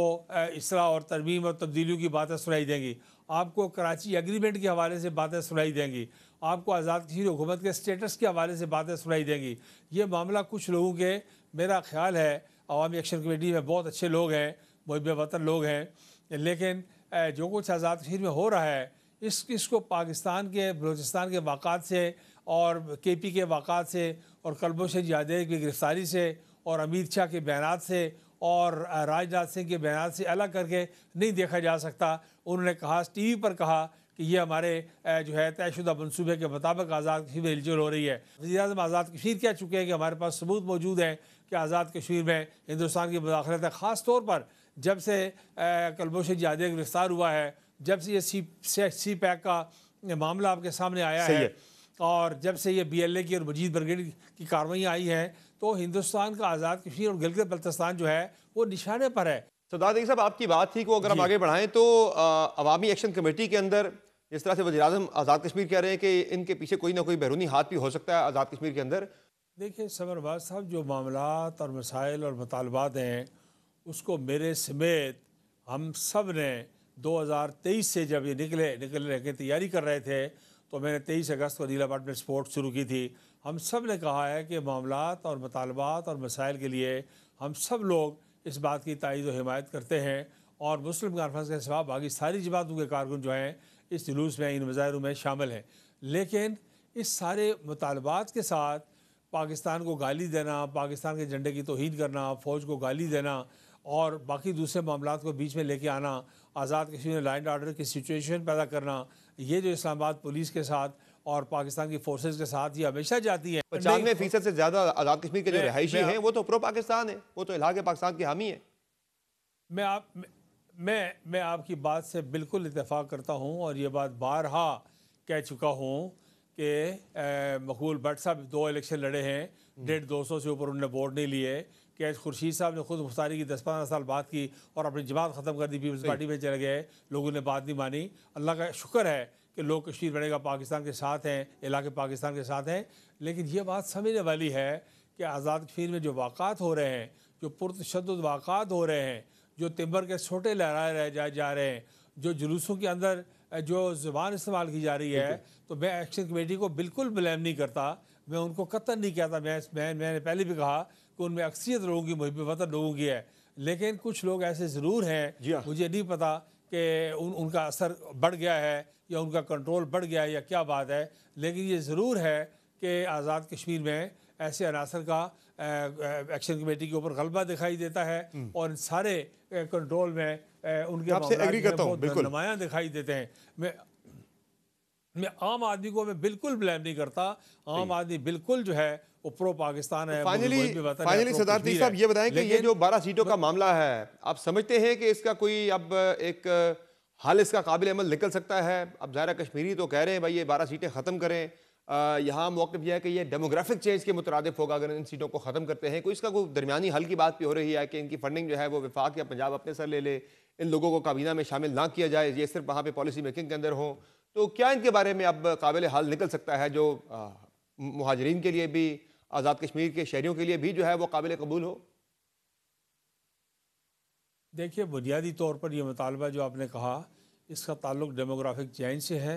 इस्लाह और तरमीम और तब्दीलियों की बातें सुनाई देंगी। आपको कराची एग्रीमेंट के हवाले से बातें सुनाई देंगी। आपको आज़ाद कश्मीर हुकूमत के स्टेटस के हवाले से बातें सुनाई देंगी। ये मामला कुछ लोगों के, मेरा ख्याल है अवामी एक्शन कमेटी में बहुत अच्छे लोग हैं, मुहिब वतन लोग हैं, लेकिन जो कुछ आज़ाद कश्मीर में हो रहा है इसको पाकिस्तान के बलूचिस्तान के वाक़ात से और KP के वाक़ात से और कलबोश जादेह की गिरफ्तारी से और अमित शाह के बयानात से और राजनाथ सिंह के बयानात से अलग करके नहीं देखा जा सकता। उन्होंने कहा, TV पर कहा कि ये हमारे जो है तयशुदा मनसूबे के मुताबिक आज़ाद कश्मीर में हिलचुल हो रही है। वज़ीर-ए-आज़म आज़ाद कश्मीर कह चुके हैं कि हमारे पास सबूत मौजूद हैं कि आज़ाद कश्मीर में हिंदुस्तान की मुदाखलत है। ख़ास तौर पर जब से कलबोश जादेह गिरफ्तार हुआ है, जब से ये सी पैक का मामला आपके सामने आया है, और जब से ये BLA की और मजीद ब्रिगेड की कार्रवाइयाँ आई हैं, तो हिंदुस्तान का आज़ाद कश्मीर और गिलगित बल्तिस्तान जो है वो निशाने पर है। सरदार देखिए साहब, आपकी बात थी कि अगर हम आगे बढ़ाएं तो अवामी एक्शन कमेटी के अंदर जिस तरह से वज़ीर-ए-आज़म आज़ाद कश्मीर कह रहे हैं कि इनके पीछे कोई ना कोई बैरूनी हाथ भी हो सकता है आज़ाद कश्मीर के अंदर। देखिए समरबाज साहब, जो मामलात और मसाइल और मुतालबात हैं उसको मेरे समेत हम सब ने 2023 से जब ये निकलने की तैयारी कर रहे थे, तो मैंने 23 अगस्त को नीला पार्ट में स्पोर्ट शुरू की थी। हम सब ने कहा है कि मामलात और मुतालबात और मसाइल के लिए हम सब लोग इस बात की तायीद और हिमायत करते हैं, और मुस्लिम कॉन्फ्रेंस के सिवा बाकी सारी जमातों के कारकुन जो हैं इस जुलूस में, इन मुजाहिरों में शामिल हैं। लेकिन इस सारे मुतालबात के साथ पाकिस्तान को गाली देना, पाकिस्तान के झंडे की तौहीन करना, फ़ौज को गाली देना और बाकी दूसरे मामलात को बीच में लेके आना, आज़ाद कश्मीर में लॉ एंड ऑर्डर की सिचुएशन पैदा करना, ये जो इस्लामाबाद पुलिस के साथ और पाकिस्तान की फोर्सेस के साथ ये हमेशा जाती है। 95% से ज़्यादा आज़ाद कश्मीर के जो रहायशी हैं वो तो प्रो पाकिस्तान है, वो तो इलाके पाकिस्तान के हामी है। मैं आपकी बात से बिल्कुल इत्तेफाक करता हूँ, और ये बात बारहा कह चुका हूँ कि मकबूल भट्ट साहब 2 इलेक्शन लड़े हैं, 150-200 से ऊपर उन्होंने वोट नहीं लिए। कैच खुर्शीद साहब ने खुद मुख्तारी की 10-15 साल बात की और अपनी जमात ख़त्म कर दी, पीपल्स पार्टी में चले गए, लोगों ने बात नहीं मानी। अल्लाह का शुक्र है कि लोग कश्मीर बनेगा पाकिस्तान के साथ हैं, इलाके पाकिस्तान के साथ हैं। लेकिन ये बात समझने वाली है कि आज़ाद कश्मीर में जो वाक़ात हो रहे हैं, जो पुरतशद्दुद वाक़ात हो रहे हैं, जो तिम्बर के छोटे लहराए रह जा रहे हैं, जो जुलूसों के अंदर जो ज़ुबान इस्तेमाल की जा रही है, तो मैं एक्शन कमेटी को बिल्कुल ब्लेम नहीं करता, मैं उनको कतई नहीं कहता। मैंने पहले भी कहा कि उनमें अक्सरियत लोगों की मुहिब वतन लोगों की है, लेकिन कुछ लोग ऐसे ज़रूर हैं, मुझे नहीं पता कि उनका असर बढ़ गया है या उनका कंट्रोल बढ़ गया है या क्या बात है, लेकिन ये ज़रूर है कि आज़ाद कश्मीर में ऐसे अनासर का एक्शन कमेटी के ऊपर गलबा दिखाई देता है और इन सारे कंट्रोल में उनके बहुत नुमायां दिखाई देते हैं। मैं आम आदमी को मैं बिल्कुल ब्लेम नहीं करता। आम आदमी बिल्कुल जो है वो प्रो पाकिस्तान है। फाइनली सदारती साहब ये बताएं कि ये जो 12 सीटों का मामला है, आप समझते हैं कि इसका कोई अब एक हल इसका काबिल अमल निकल सकता है? अब ज़ाहिर कश्मीरी तो कह रहे हैं भाई ये 12 सीटें ख़त्म करें, यहाँ मौक़िफ़ यह है कि ये डेमोग्राफिक चेंज के मुतरादिफ होगा अगर इन सीटों को ख़त्म करते हैं। कोई इसका कोई दरमियानी हल की बात भी हो रही है कि इनकी फंडिंग जो है वो वफाक या पंजाब अपने सर ले ले, इन लोगों को काबीना में शामिल ना किया जाए, ये सिर्फ वहाँ पे पॉलिसी मेकिंग के अंदर हो। तो क्या इनके बारे में अब काबिल हल निकल सकता है जो मुहाजिरीन के लिए भी, आज़ाद कश्मीर के शहरियों के लिए भी जो है वो काबिल कबूल हो? देखिए, बुनियादी तौर पर यह मुतालबा जो आपने कहा, इसका ताल्लुक डेमोग्राफिक चेंज से है,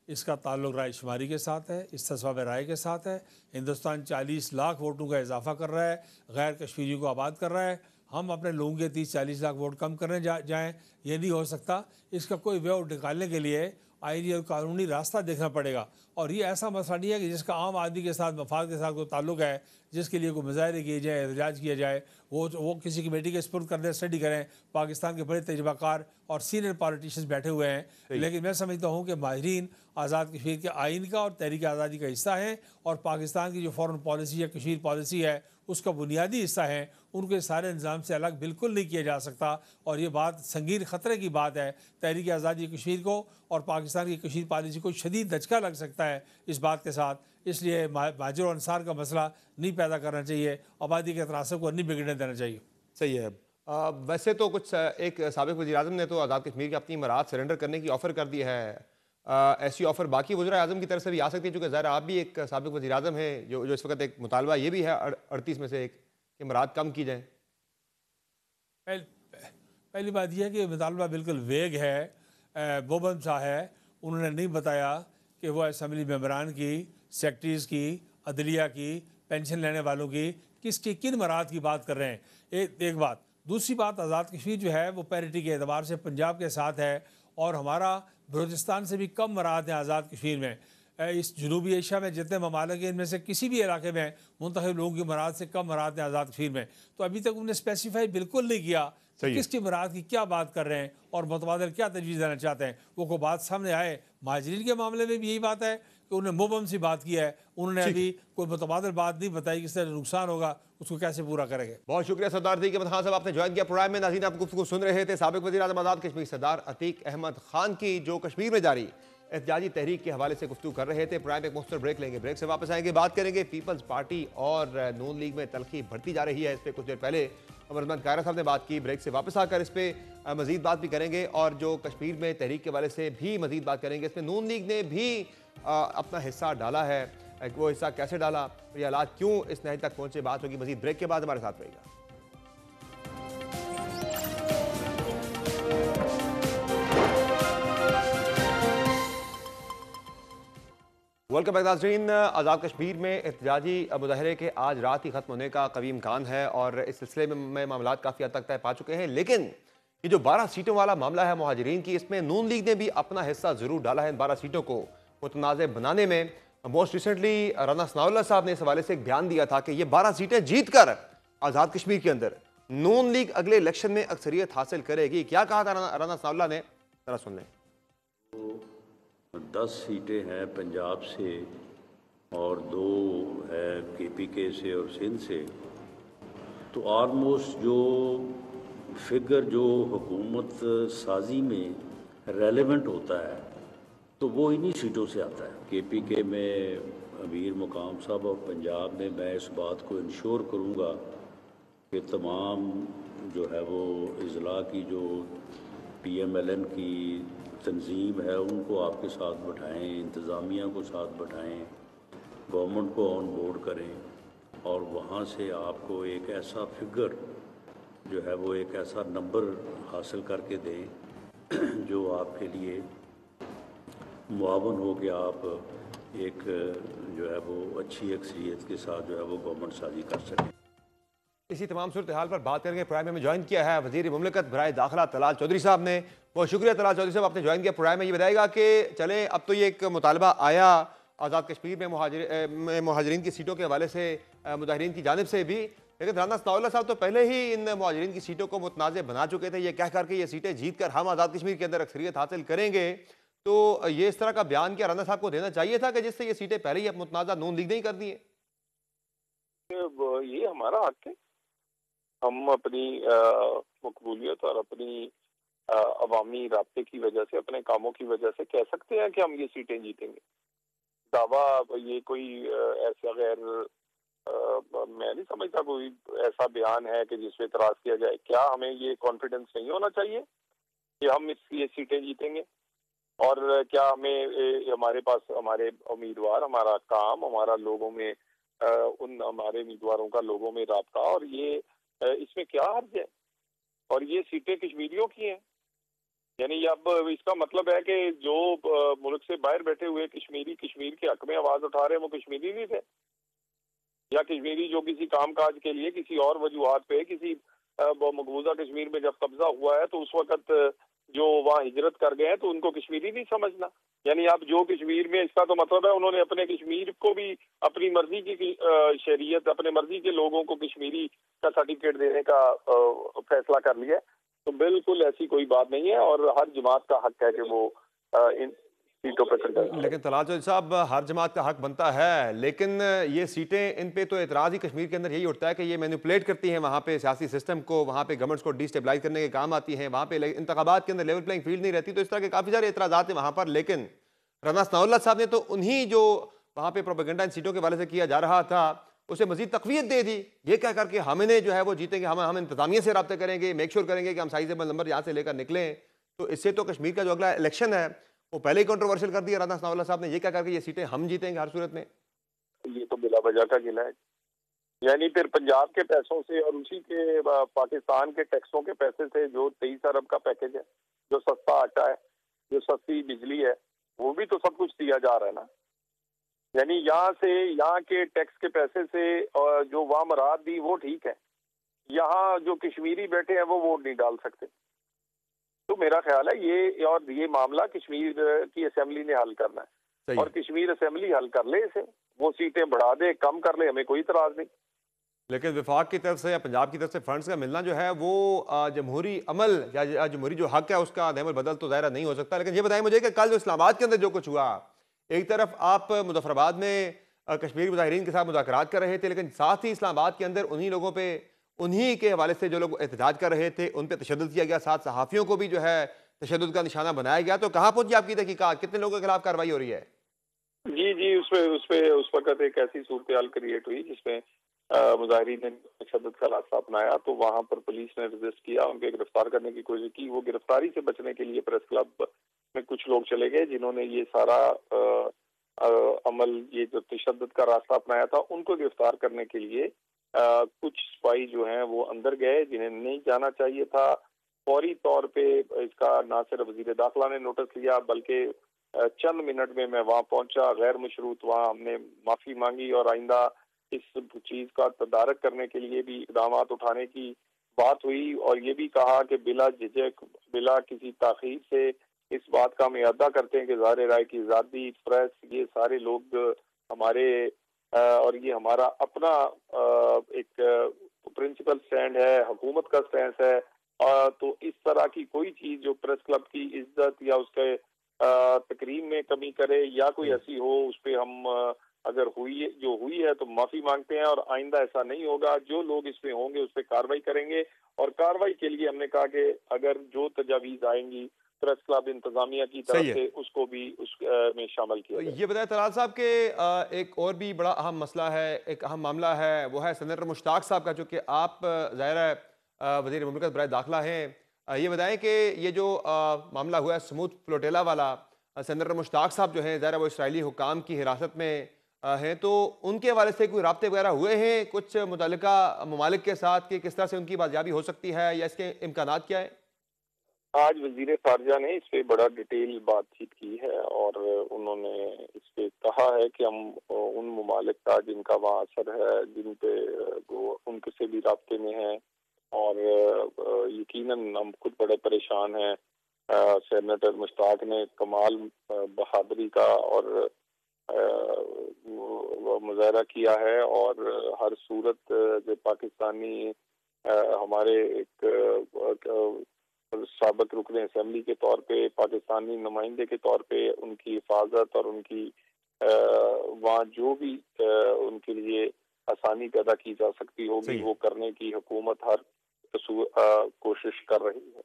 इसका ताल्लुक रायशुमारी के साथ है, इस्तिस्वाब राय के साथ है। हिंदुस्तान 40 लाख वोटों का इजाफा कर रहा है, गैर कश्मीरियों को आबाद कर रहा है। हम अपने लोगों के 30-40 लाख वोट कम करने जाएँ, ये नहीं हो सकता। इसका कोई वे निकालने के लिए आईनी और कानूनी रास्ता देखना पड़ेगा। और ये ऐसा मसला नहीं है कि जिसका आम आदमी के साथ, मफाद के साथ कोई ताल्लुक है, जिसके लिए कोई मुजाहरे किए जाए, एहतजाज किया जाए, वो किसी कमेटी के स्पुर्द कर दे, स्टडी करें। पाकिस्तान के बड़े तजर्बाकार और सीनियर पॉलिटिशियंस बैठे हुए हैं। लेकिन मैं समझता हूँ कि माहिरीन आज़ाद कश्मीर के आइन का और तहरीक आज़ादी का हिस्सा हैं और पाकिस्तान की जो फॉरेन पॉलिसी या कश्मीर पॉलिसी है उसका बुनियादी हिस्सा है। उनके सारे निज़ाम से अलग बिल्कुल नहीं किया जा सकता। और ये बात संगीन ख़तरे की बात है तहरीक आज़ादी कश्मीर को और पाकिस्तान की कश्मीर पॉलिसी को शदीद दचका लग सकता है इस बात के साथ। इसलिए महाजिर और अंसार का मसला नहीं पैदा करना चाहिए, आबादी के तनासब को नहीं बिगड़ने देना चाहिए। सही है। वैसे तो कुछ एक साबिक़ वज़ीर-ए-आज़म ने तो आज़ाद कश्मीर की अपनी इमारात सरेंडर करने की ऑफ़र कर दी है। ऐसी ऑफ़र बाकी वज़ीर-ए-आज़म की तरफ से भी आ सकती है, चूँकि ज़रा आप भी एक साबिक़ वज़ीर-ए-आज़म हैं, जो इस वक्त एक मुतालबा ये भी है 38 में से एक कि इमारात कम की जाए। पहली बात यह है कि मुतालबा बिल्कुल वेग है। बोबन शाह है, उन्होंने नहीं बताया कि वो असम्बली मेंबरान की, सेक्रेटरीज़ की, अदलिया की, पेंशन लेने वालों की, किन मराहत की बात कर रहे हैं। एक बात। दूसरी बात, आज़ाद कश्मीर जो है वो पैरिटी के एतबार से पंजाब के साथ है और हमारा बलूचिस्तान से भी कम मराहत है आज़ाद कश्मीर में। इस जनूबी एशिया में जितने ममालिक हैं, इनमें से किसी भी इलाके में मुंतखब लोगों की मराहत से कम मराहत है आज़ाद कश्मीर में। तो अभी तक उन्होंने स्पेसिफाई बिल्कुल नहीं किया कि किसकी मराहत की क्या बात कर रहे हैं और मुतबादल क्या तजवीज़ देना चाहते हैं। वो को बात सामने आए। महाजिरीन के मामले में भी यही बात है कि उन्होंने मुबम सी बात की है, उन्होंने अभी कोई मुतबादल बात नहीं बताई कि इससे नुकसान होगा, उसको कैसे पूरा करेंगे। बहुत शुक्रिया सरदार दी के खान साहब, आपने ज्वाइन किया प्रोग्राम में। नाज़रीन, आप गुफ्तगू सुन रहे थे साबिक़ वज़ीर-ए-आज़म आज़ाद कश्मीर सरदार अतीक अहमद खान की, जो कश्मीर में जारी एहतजाजी तहरीक के हवाले से गुफ्तगू कर रहे थे। प्रोग्राम एक मुख्तसर ब्रेक लेंगे, ब्रेक से वापस आएंगे, बात करेंगे पीपल्स पार्टी और नून लीग में तलखी बढ़ती जा रही है। इस पर कुछ देर पहले अमरमान कायरा साहब ने बात की। ब्रेक से वापस आकर इस पर मजीद बात भी करेंगे और जो कश्मीर में तहरीक के हवाले से भी मजीद बात करेंगे। इसमें नून लीग ने भी अपना हिस्सा डाला है, वो हिस्सा कैसे डाला, ये हालात क्यों इस नहज तक पहुंचे, बात होगी मजीद ब्रेक के बाद। हमारे साथ रहेगा। वेलकम बैक नाज़रीन। आज़ाद कश्मीर में एहतजाजी मुजाहरे के आज रात ही खत्म होने का कभी इम्कान है और इस सिलसिले में मामलात काफ़ी हद तक तय पा चुके हैं। लेकिन ये जो 12 सीटों वाला मामला है मुहाजिरीन की, इसमें नून लीग ने भी अपना हिस्सा ज़रूर डाला है इन 12 सीटों को मुतनाज़ बनाने में। मोस्ट रिसेंटली राना सनाउल्लाह साहब ने इस हवाले से एक बयान दिया था कि ये 12 सीटें जीत कर आज़ाद कश्मीर के अंदर नून लीग अगले इलेक्शन में अक्सरियत हासिल करेगी। क्या कहा था राना सनाउल्लाह ने, जरा सुन लें। 10 सीटें हैं पंजाब से और 2 है KPK से और सिंध से। तो ऑलमोस्ट जो फिगर जो हुकूमत साजी में रेलेवेंट होता है तो वो इन्हीं सीटों से आता है। KPK में अमीर मुकाम साहब और पंजाब में मैं इस बात को इंश्योर करूँगा कि तमाम जो है वो इजला की जो PMLN की तंजीम है उनको आपके साथ बैठाएं, इंतज़ामिया को साथ बैठाएं, गवर्नमेंट को ऑन बोर्ड करें और वहाँ से आपको एक ऐसा फिगर जो है वो एक ऐसा नंबर हासिल करके दें जो आपके लिए मुआवन हो कि आप एक जो है वो अच्छी अक्सरियत के साथ जो है वो गवर्नमेंट साजी कर सकें। इसी तमाम सूरत हाल पर बात करेंगे। प्रोग्राम में ज्वाइन किया है वज़ीर मुमलिकत बराए दाखिला तलाल चौधरी साहब ने। बहुत शुक्रिया तलाल चौधरी साहब, आपने ज्वाइन किया प्रोग्राम में। ये बताएगा कि चले अब तो ये एक मुतालबा आया आज़ाद कश्मीर में मुहाजिरीन की सीटों के हवाले से मुजाहिरीन की जानिब से भी, लेकिन राना सनाउल्लाह साहब तो पहले ही इन मुहाजिरीन की सीटों को मुतनाज़ बना चुके थे, ये कह करके ये सीटें जीत कर हम आज़ाद कश्मीर के अंदर अक्सरियत हासिल करेंगे। तो ये इस तरह का बयान क्या राना साहब को देना चाहिए था कि जिससे ये सीटें पहले ही अब मुतनाज़ा नून लीग ने ही कर दी है? ये हमारा हक है। हम अपनी मकबूलियत और अपनी अवामी राब्ते की वजह से, अपने कामों की वजह से कह सकते हैं कि हम ये सीटें जीतेंगे। दावा ये कोई ऐसा गैर मैं नहीं समझता कोई ऐसा बयान है कि जिसपे इतराज किया जाए। क्या हमें ये कॉन्फिडेंस नहीं होना चाहिए कि हम ये सीटें जीतेंगे? और क्या हमें हमारे पास हमारे उम्मीदवार, हमारा काम, हमारा लोगों में उन हमारे उम्मीदवारों का लोगों में राब्ता, और ये इसमें क्या हर्ज है? और ये सीटें कश्मीरियों की हैं। यानी अब इसका मतलब है कि जो मुल्क से बाहर बैठे हुए कश्मीरी कश्मीर के हक में आवाज उठा रहे हैं वो कश्मीरी नहीं थे, या कश्मीरी जो किसी कामकाज के लिए किसी और वजूहात पे किसी मकबूजा कश्मीर में जब कब्जा हुआ है तो उस वक्त जो वहाँ हिजरत कर गए हैं तो उनको कश्मीरी नहीं समझना। यानी अब जो कश्मीर में, इसका तो मतलब है उन्होंने अपने कश्मीर को भी अपनी मर्जी की शरीयत, अपने मर्जी के लोगों को कश्मीरी का सर्टिफिकेट देने का फैसला कर लिया। तो बिल्कुल ऐसी कोई बात नहीं है और हर जमात का हक है कि वो इन सीटों पर कंटेस्ट। लेकिन तलाल चौधरी साहब, हर जमात का हक बनता है, लेकिन ये सीटें, इन पे तो एतराज़ ही कश्मीर के अंदर यही उठता है कि ये मैनिपुलेट करती हैं वहाँ पे सियासी सिस्टम को, वहाँ पे गवर्नमेंट्स को डिस्टेबलाइज करने के काम आती हैं, वहाँ पे इंतखाबात के अंदर लेवल प्लेइंग फील्ड नहीं रहती। तो इस तरह के काफ़ी सारे एतराज़ात हैं वहाँ पर। लेकिन राना सनाउल्लाह साहब ने तो उन्हीं जो वहाँ पे प्रोपेगेंडा इन सीटों के वाले से किया जा रहा था उसे मजीद तकवीत दे दी, ये कह करके हमने जो है वो जीतेंगे, हम इंतजामिया से रब्ता करेंगे, मेक श्योर करेंगे कि हम साइजेबल नंबर यहाँ से लेकर निकलें। तो इससे तो कश्मीर का जो अगला इलेक्शन है वो पहले ही कंट्रोवर्शियल कर दिया राना सनाउल्लाह साहब ने, ये कह करके ये सीटें हम जीतेंगे हर सूरत में। ये तो बिला वजह का गिला है। यानी फिर पंजाब के पैसों से और उसी के पाकिस्तान के टैक्सों के पैसे से जो 23 अरब का पैकेज है, जो सस्ता आटा है, जो सस्ती बिजली है, वो भी तो सब कुछ दिया जा रहा है ना। यानी यहाँ से, यहाँ के टैक्स के पैसे से जो वहाँ मराद दी वो ठीक है, यहाँ जो कश्मीरी बैठे हैं वो वोट नहीं डाल सकते। तो मेरा ख्याल है ये मामला कश्मीर की असेंबली ने हल करना है और कश्मीर असेंबली हल कर ले इसे, वो सीटें बढ़ा दे, कम कर ले, हमें कोई इतराज नहीं। लेकिन विफाक की तरफ से या पंजाब की तरफ से फंड्स का मिलना जो है वो जमहूरी अमल या जमहूरी जो हक है उसका अदम बदल तो ज़ाहिर नहीं हो सकता। लेकिन ये बताएं मुझे कि कल जो इस्लामाबाद के अंदर जो कुछ हुआ, एक तरफ आप मुजफ्फराबाद में कश्मीरी मुजाहिरीन के साथ मुज़ाकरात कर रहे थे, लेकिन साथ ही इस्लामाबाद के अंदर उन्हीं लोगों पे, उन्हीं के हवाले से जो लोग एहतजाज कर रहे थे उन पर तशद्दुद किया गया, साथ सहाफ़ियों को भी जो है तशद्दुद का निशाना बनाया गया। तो कहाँ पहुंची आपकी तहकीकात, कितने लोगों के खिलाफ कार्रवाई हो रही है? जी, उस वक्त एक ऐसी सूरत हाल क्रिएट हुई जिसमें मुजाहिरीन ने तशद्दुद का रास्ता अपनाया, तो वहां पर पुलिस ने रेजिस्ट किया, उनके गिरफ्तार करने की कोशिश की। वो गिरफ्तारी से बचने के लिए प्रेस क्लब में कुछ लोग चले गए जिन्होंने ये सारा अमल, ये जो तशद्दुद का रास्ता अपनाया था, उनको गिरफ्तार करने के लिए कुछ सिपाही जो हैं वो अंदर गए जिन्हें नहीं जाना चाहिए था। फौरी तौर पे इसका ना सिर्फ वजीर दाखिला ने नोटिस लिया बल्कि चंद मिनट में मैं वहां पहुंचा, गैर मशरूत वहां हमने माफी मांगी और आइंदा इस चीज का तदारक करने के लिए भी इकदाम उठाने की बात हुई और ये भी कहा कि बिला झिझक, बिला किसी ताखीर से इस बात का हम अदा करते हैं कि ज़ाहिर राय की आज़ादी, प्रेस, ये सारे लोग हमारे और ये हमारा अपना एक प्रिंसिपल स्टैंड है, हुकूमत का स्टैंड है। तो इस तरह की कोई चीज जो प्रेस क्लब की इज्जत या उसके तकरीम में कमी करे या कोई ऐसी हो, उस पर हम अगर हुई है तो माफी मांगते हैं और आइंदा ऐसा नहीं होगा। जो लोग इसमें होंगे उस पर कार्रवाई करेंगे और कार्रवाई के लिए हमने कहा कि अगर जो तजावीज आएंगी प्रेस क्लब इंतजामिया की तरफ से उसको भी उसमें शामिल किया जाए। ये बताया तलाल साहब के एक और भी बड़ा अहम मसला है, एक अहम मामला है, वो है सेनेटर मुश्ताक साहब का, जो कि आप ज़ाहिर है वज़ीर मुमलिकत बराए दाखिला हैं। ये बताएं कि ये जो मामला हुआ है स्मूथ फ्लोटेला वाला, सेनेटर मुश्ताक साहब जो है ज़ाहिर वो इसराइली हुकाम की हिरासत में हैं, तो उनके हवाले से कोई राब्ते वगैरह हुए हैं कुछ मुतल्लिका ममालिक के साथ कि किस तरह से उनकी बाजियाबी हो सकती है या इसके इम्कानात क्या है? आज वजीर खारजा ने इस पे बड़ा डिटेल बातचीत की है और उन्होंने इस पे कहा है कि हम उन ममालिक का जिनका वहाँ असर है, जिन पे वो उनके से भी राब्ते में हैं और यकीनन हम खुद बड़े परेशान हैं। सेनेटर मुश्ताक ने कमाल बहादुरी का और मुजाहरा किया है और हर सूरत जो पाकिस्तानी हमारे एक साबिक रुकन असेंबली के तौर पे, पाकिस्तानी नुमाइंदे के तौर पे उनकी हिफाजत और उनकी वहाँ जो भी उनके लिए आसानी पैदा की जा सकती होगी वो करने की हुकूमत हर कोशिश कर रही है।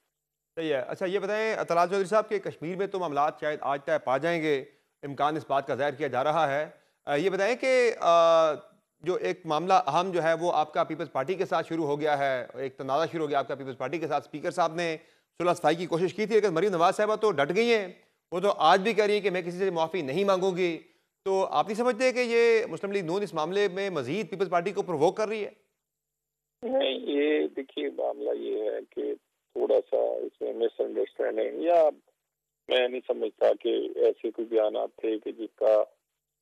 सही है। अच्छा ये बताएं तलाल चौधरी साहब के कश्मीर में तो मामला शायद आज तय पा जाएंगे, इम्कान इस बात का ज़ाहिर किया जा रहा है। ये बताएं कि जो एक मामला अहम जो है वो आपका पीपल्स पार्टी के साथ शुरू हो गया है, एक तनाज़ा शुरू हो गया आपका पीपल्स पार्टी के साथ। स्पीकर साहब ने सुलह सफाई की कोशिश की थी लेकिन मरीम नवाज साहबा तो डट गई हैं, वो तो आज भी कह रही है कि मैं किसी से माफ़ी नहीं मांगूंगी। तो आप नहीं समझते कि ये मुस्लिम लीग नून इस मामले में मजीद पीपल्स पार्टी को प्रोवोक कर रही है? नहीं, ये देखिए मामला ये है कि थोड़ा सा इसमें मिसअंडरस्टैंडिंग, या मैं नहीं समझता कि ऐसे कोई बयान थे कि जिसका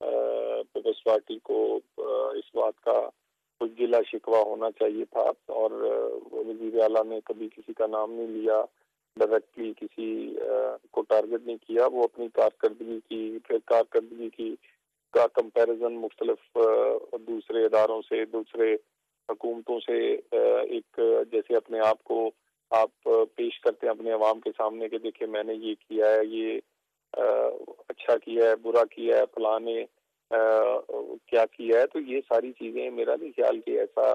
पीपल्स पार्टी को इस बात का कुछ गिला शिकवा होना चाहिए था। और वज़ीर आला ने कभी किसी का नाम नहीं लिया, डायरेक्टली किसी को टारगेट नहीं किया। वो अपनी कारकर्दगी की का कंपैरिजन मुख्तलिफ दूसरे इदारों से, दूसरे हुकूमतों से एक जैसे अपने आप को आप पेश करते हैं अपने अवाम के सामने कि देखिए मैंने ये किया है, ये अच्छा किया है, बुरा किया है, फलाने क्या किया है। तो ये सारी चीजें मेरा नहीं ख्याल कि ऐसा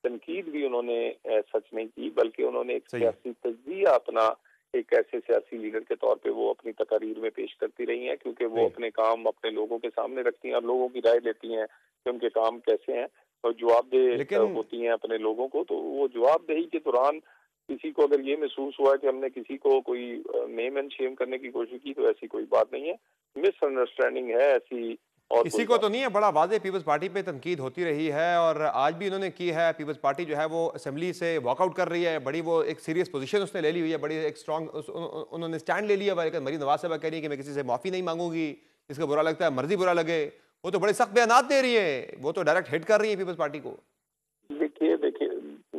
तनकीद भी उन्होंने सच नहीं की, बल्कि उन्होंने एक सियासी तज्जिया अपना एक ऐसे सियासी लीडर के तौर पे वो अपनी तकारीर में पेश करती रही हैं, क्योंकि वो अपने काम अपने लोगों के सामने रखती हैं और लोगों की राय लेती हैं कि उनके काम कैसे हैं और जवाबदेह होती हैं अपने लोगों को। तो वो जवाबदेही के दौरान किसी को अगर ये महसूस हुआ कि हमने किसी को कोई नेम एंड शेम करने की कोशिश की तो ऐसी कोई बात नहीं है, मिसअंडरस्टैंडिंग है ऐसी। और किसी को तो नहीं है, बड़ा वाज़े पीपल्स पार्टी पे तनकीद होती रही है और आज भी उन्होंने की है। पीपल्स पार्टी जो है वो असेंबली से वॉकआउट कर रही है, बड़ी वो एक सीरियस पोजीशन उसने ले ली हुई है, बड़ी एक स्ट्रॉन्ग उन्होंने स्टैंड ले लिया। लेकिन मरीम नवाज साहबा कह रही है कि मैं किसी से माफ़ी नहीं मांगूंगी, इसका बुरा लगता है मर्जी बुरा लगे। वो तो बड़े सख्त बयान दे रही है, वो तो डायरेक्ट हिट कर रही है पीपल्स पार्टी को।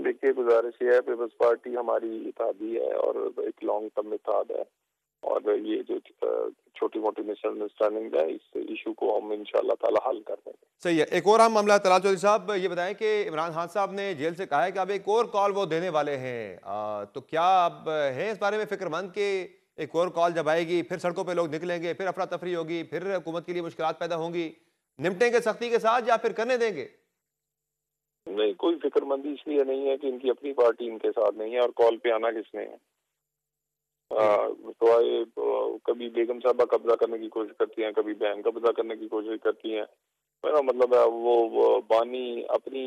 देखिए गुजारिश ये है, पीपल्स पार्टी हमारी इत्तेहादी है और एक लॉन्ग टर्म इत्तेहाद है और ये जो छोटी मोटी मिसअंडरस्टैंडिंग है इस इशू को हम इंशाल्लाह ताला हल कर देंगे। सही है। एक और अहम मामला तलाल चौधरी साहब, ये बताएं कि इमरान खान साहब ने जेल से कहा है कि अब एक और कॉल वो देने वाले हैं, तो क्या अब है इस बारे में फिक्रमंद कि एक और कॉल जब आएगी फिर सड़कों पे लोग निकलेंगे, फिर अफरा तफरी होगी, फिर हुकूमत के लिए मुश्किलात पैदा होंगी, निपटेंगे सख्ती के साथ या फिर करने देंगे? नहीं, कोई फिक्रमंदी इसलिए नहीं है कि इनकी अपनी पार्टी इनके साथ नहीं है और कॉल पे आना किसने है। तो कभी बेगम साहबा कब्जा करने की कोशिश करती हैं, कभी बहन कब्जा करने की कोशिश करती हैं। मेरा मतलब है वो बानी अपनी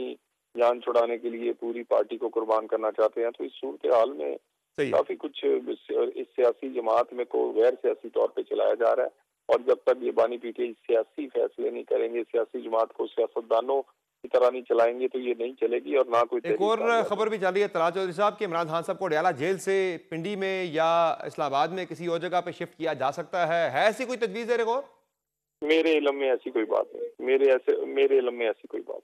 जान छुड़ाने के लिए पूरी पार्टी को कुर्बान करना चाहते हैं। तो इस सूरत हाल में काफी कुछ इस सियासी जमात में को गैर सियासी तौर पे चलाया जा रहा है और जब तक ये बानी पीटे सियासी फैसले नहीं करेंगे, सियासी जमात को सियासतदानों की तरह नहीं चलाएंगे तो ये नहीं चलेगी। और ना कोई एक और खबर भी चल रही है तलाल चौधरी साहब कि इमरान खान साहब को डयाला जेल से पिंडी में या इस्लामाबाद में किसी और जगह पे शिफ्ट किया जा सकता है ऐसी कोई तजवीज़ है? रिकॉर्ड मेरे इल्म में ऐसी कोई बात नहीं, मेरे इल्म में ऐसी कोई बात।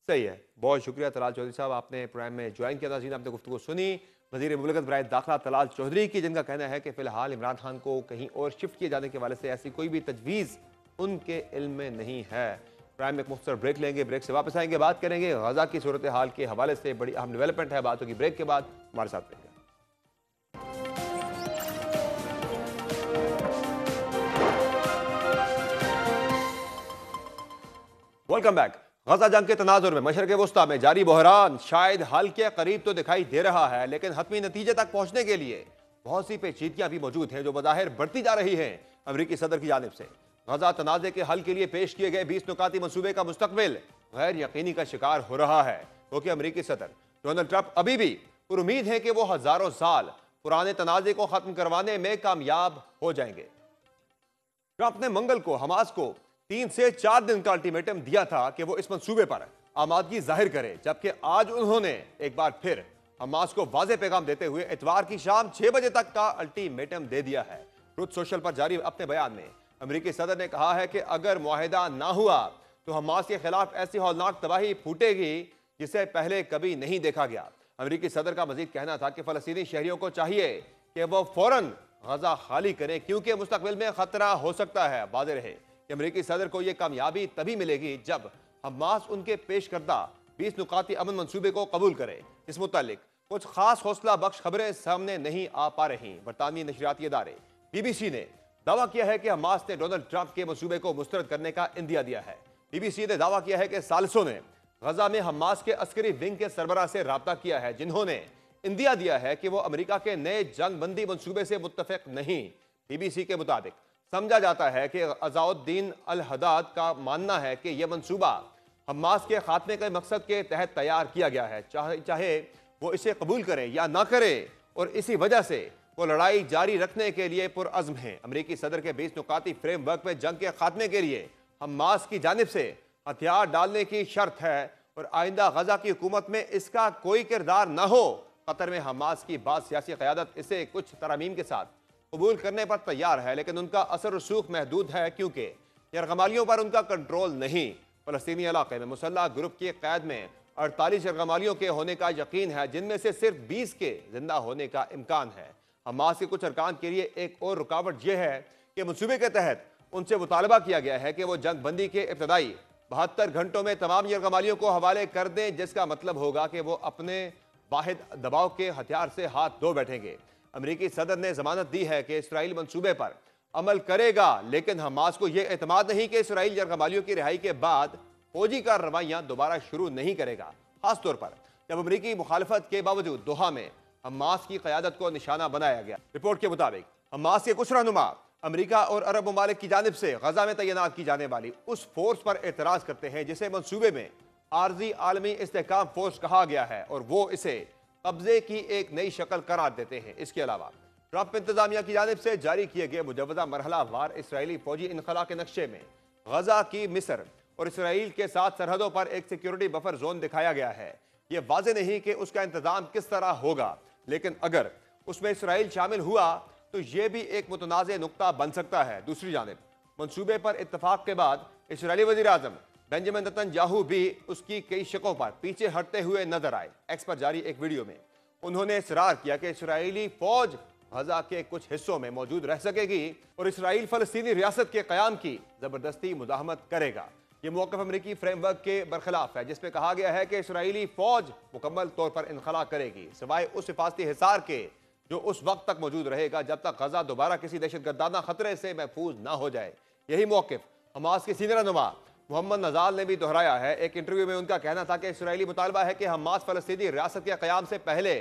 सही है, बहुत शुक्रिया तलाल चौधरी साहब, आपने प्रोग्राम में ज्वाइन किया। नाज़रीन, आपने गुफ्तगू सुनी वज़ीर मुमलिकत बराए दाखिला तलाल चौधरी की, जिनका कहना है कि फिलहाल इमरान खान को कहीं और शिफ्ट किए जाने के हवाले से ऐसी कोई भी तजवीज़ उनके इल्म में नहीं है। प्राइम में एक मुख्तसर ब्रेक लेंगे, ब्रेक से वापस आएंगे, बात करेंगे गजा की सूरत हाल के हवाले से, बड़ी अहम डेवलपमेंट है, बात होगी ब्रेक के बाद। हमारे साथ रहेंगे। Welcome back. गजा जंग के तनाजुर में मशरक़ वस्ता में जारी बहरान शायद हल के करीब तो दिखाई दे रहा है, लेकिन हतमी नतीजे तक पहुंचने के लिए बहुत सी पेचीदगियां भी मौजूद हैं जो बज़ाहिर बढ़ती जा रही हैं अमरीकी सदर की जानिब से। गजा तनाज़े के हल के लिए पेश किए गए 20 नुकाती मंसूबे का मुस्तकबिल गैर यकीनी का शिकार हो रहा है, क्योंकि अमरीकी सदर डोनाल्ड ट्रंप अभी भी पुरुमीद है कि वो हजारों साल पुराने तनाज़े को खत्म करवाने में कामयाब हो जाएंगे। ट्रंप ने मंगल को हमास को 3 से 4 दिन का अल्टीमेटम दिया था कि वो इस मंसूबे पर आमादगी जाहिर करे, जबकि आज उन्होंने एक बार फिर हमास को वाज़ेह पैगाम देते हुए इतवार की शाम 6 बजे तक का अल्टीमेटम दे दिया है। ट्रुथ सोशल पर जारी अपने बयान में अमेरिकी सदर ने कहा है कि अगर मुआहिदा ना हुआ तो हमास के खिलाफ ऐसी हौलनाक तबाही फूटेगी जिसे पहले कभी नहीं देखा गया। अमेरिकी सदर का मजीद कहना था कि फ़लस्तीनी शहरियों को चाहिए कि वो फौरन गजा खाली करें क्योंकि मुस्तकबिल में खतरा हो सकता है। वाज़ेह रहे कि अमेरिकी सदर को यह कामयाबी तभी मिलेगी जब हमास उनके पेश करदा 20 नुकाती अमन मंसूबे को कबूल करे। इस मुतालिक कुछ खास हौसला बख्श खबरें सामने नहीं आ पा रही। बरतानवी नशरियाती इदारे BBC ने दावा किया है कि हमास ने डोनाल्ड ट्रंप के मंसूबे को मुस्तरद करने का इंदिया दिया है। BBC ने दावा किया है कि सालिसों ने गजा में हमास के अस्करी विंग के सरबराह से रब्ता किया है, जिन्होंने इंदिया दिया है कि वो अमेरिका के नए जंगबंदी मंसूबे से मुत्तफिक नहीं। BBC के मुताबिक समझा जाता है कि अज़ाउद्दीन अल हदाद का मानना है कि यह मंसूबा हमास के खात्मे के मकसद के तहत तैयार किया गया है, चाहे वो इसे कबूल करें या ना करें, और इसी वजह से वो लड़ाई जारी रखने के लिए पुरअज़्म हैं। अमेरिकी सदर के 20 नुकाती फ्रेमवर्क में जंग के खात्मे के लिए हमास की जानिब से हथियार डालने की शर्त है और आइंदा गजा की हुकूमत में इसका कोई किरदार न हो। कतर में हमास की बात सियासी क़यादत इसे कुछ तरमीम के साथ कबूल करने पर तैयार है, लेकिन उनका असर रसूख महदूद है क्योंकि यरगमालियों पर उनका कंट्रोल नहीं। फ़लस्तीनी इलाके में मुसल्लह ग्रुप की क़ैद में 48 यरगमालियों के होने का यकीन है, जिनमें से सिर्फ 20 के जिंदा होने का इम्कान है। हमास के कुछ अरकान के लिए एक और रुकावट यह है कि मंसूबे के तहत उनसे मुतालबा किया गया है कि वो जंग बंदी के इब्तदाई 72 घंटों में तमाम यरगमालियों को हवाले कर दें, जिसका मतलब होगा कि वो अपने वाहिद दबाव के हथियार से हाथ धो बैठेंगे। अमेरिकी सदर ने जमानत दी है कि इसराइल मंसूबे पर अमल करेगा, लेकिन हमास को यह एतमाद नहीं कि इसराइल यरगमालियों की रिहाई के बाद फौजी कार्रवाइयां दोबारा शुरू नहीं करेगा, खासतौर पर जब अमेरिकी मुखालफत के बावजूद दोहा में हमास की क़यादत को निशाना बनाया गया। रिपोर्ट के मुताबिक हमास के कुछ रहनुमा अमेरिका और अरब ममालिक की जानिब से गजा में तैनात की जाने वाली उस फोर्स पर एतराज़ करते हैं जिसे मंसूबे में आर्जी आलमी इस्तेहकाम फोर्स कहा गया है, और वो इसे कब्जे की एक नई शक्ल करार देते हैं। इसके अलावा ट्रंप इंतजामिया की जानिब से जारी किए गए मुजव्वज़ा मरहला वार इसराइली फौजी इनखला के नक्शे में गजा की मिस्र और इसराइल के साथ सरहदों पर एक सिक्योरिटी बफर जोन दिखाया गया है। यह वाज़ेह नहीं कि उसका इंतजाम किस तरह होगा, लेकिन अगर उसमें इसराइल शामिल हुआ तो यह भी एक मुतनाज़ नुक्ता बन सकता है। दूसरी जानिब मंसूबे पर इत्तफाक के बाद इसराइली वज़ीर आज़म बेंजामिन नेतन्याहू भी उसकी कई शकों पर पीछे हटते हुए नजर आए। एक्स पर जारी एक वीडियो में उन्होंने इसरार किया कि इसराइली फौज गजा के कुछ हिस्सों में मौजूद रह सकेगी और इसराइल फ़लस्तीनी रियासत के क़याम की ज़बरदस्ती मुज़ाहमत करेगा। ये मौक़िफ़ अमेरिकी फ्रेमवर्क के बरखिलाफ है, जिसमें कहा गया है कि इसराइली फौज मुकम्मल तौर पर इनखला करेगी, सिवाय उस हिफाजती हिसार के जो उस वक्त तक मौजूद रहेगा जब तक गजा दोबारा किसी दहशतगर्दाना खतरे से महफूज ना हो जाए। यही मौक़िफ़ हमास के सीनियर रहनुमा मोहम्मद नजाल ने भी दोहराया है। एक इंटरव्यू में उनका कहना था कि इसराइली मुतालबा है कि हमास फ़लस्तीनी रियासत के क़याम से पहले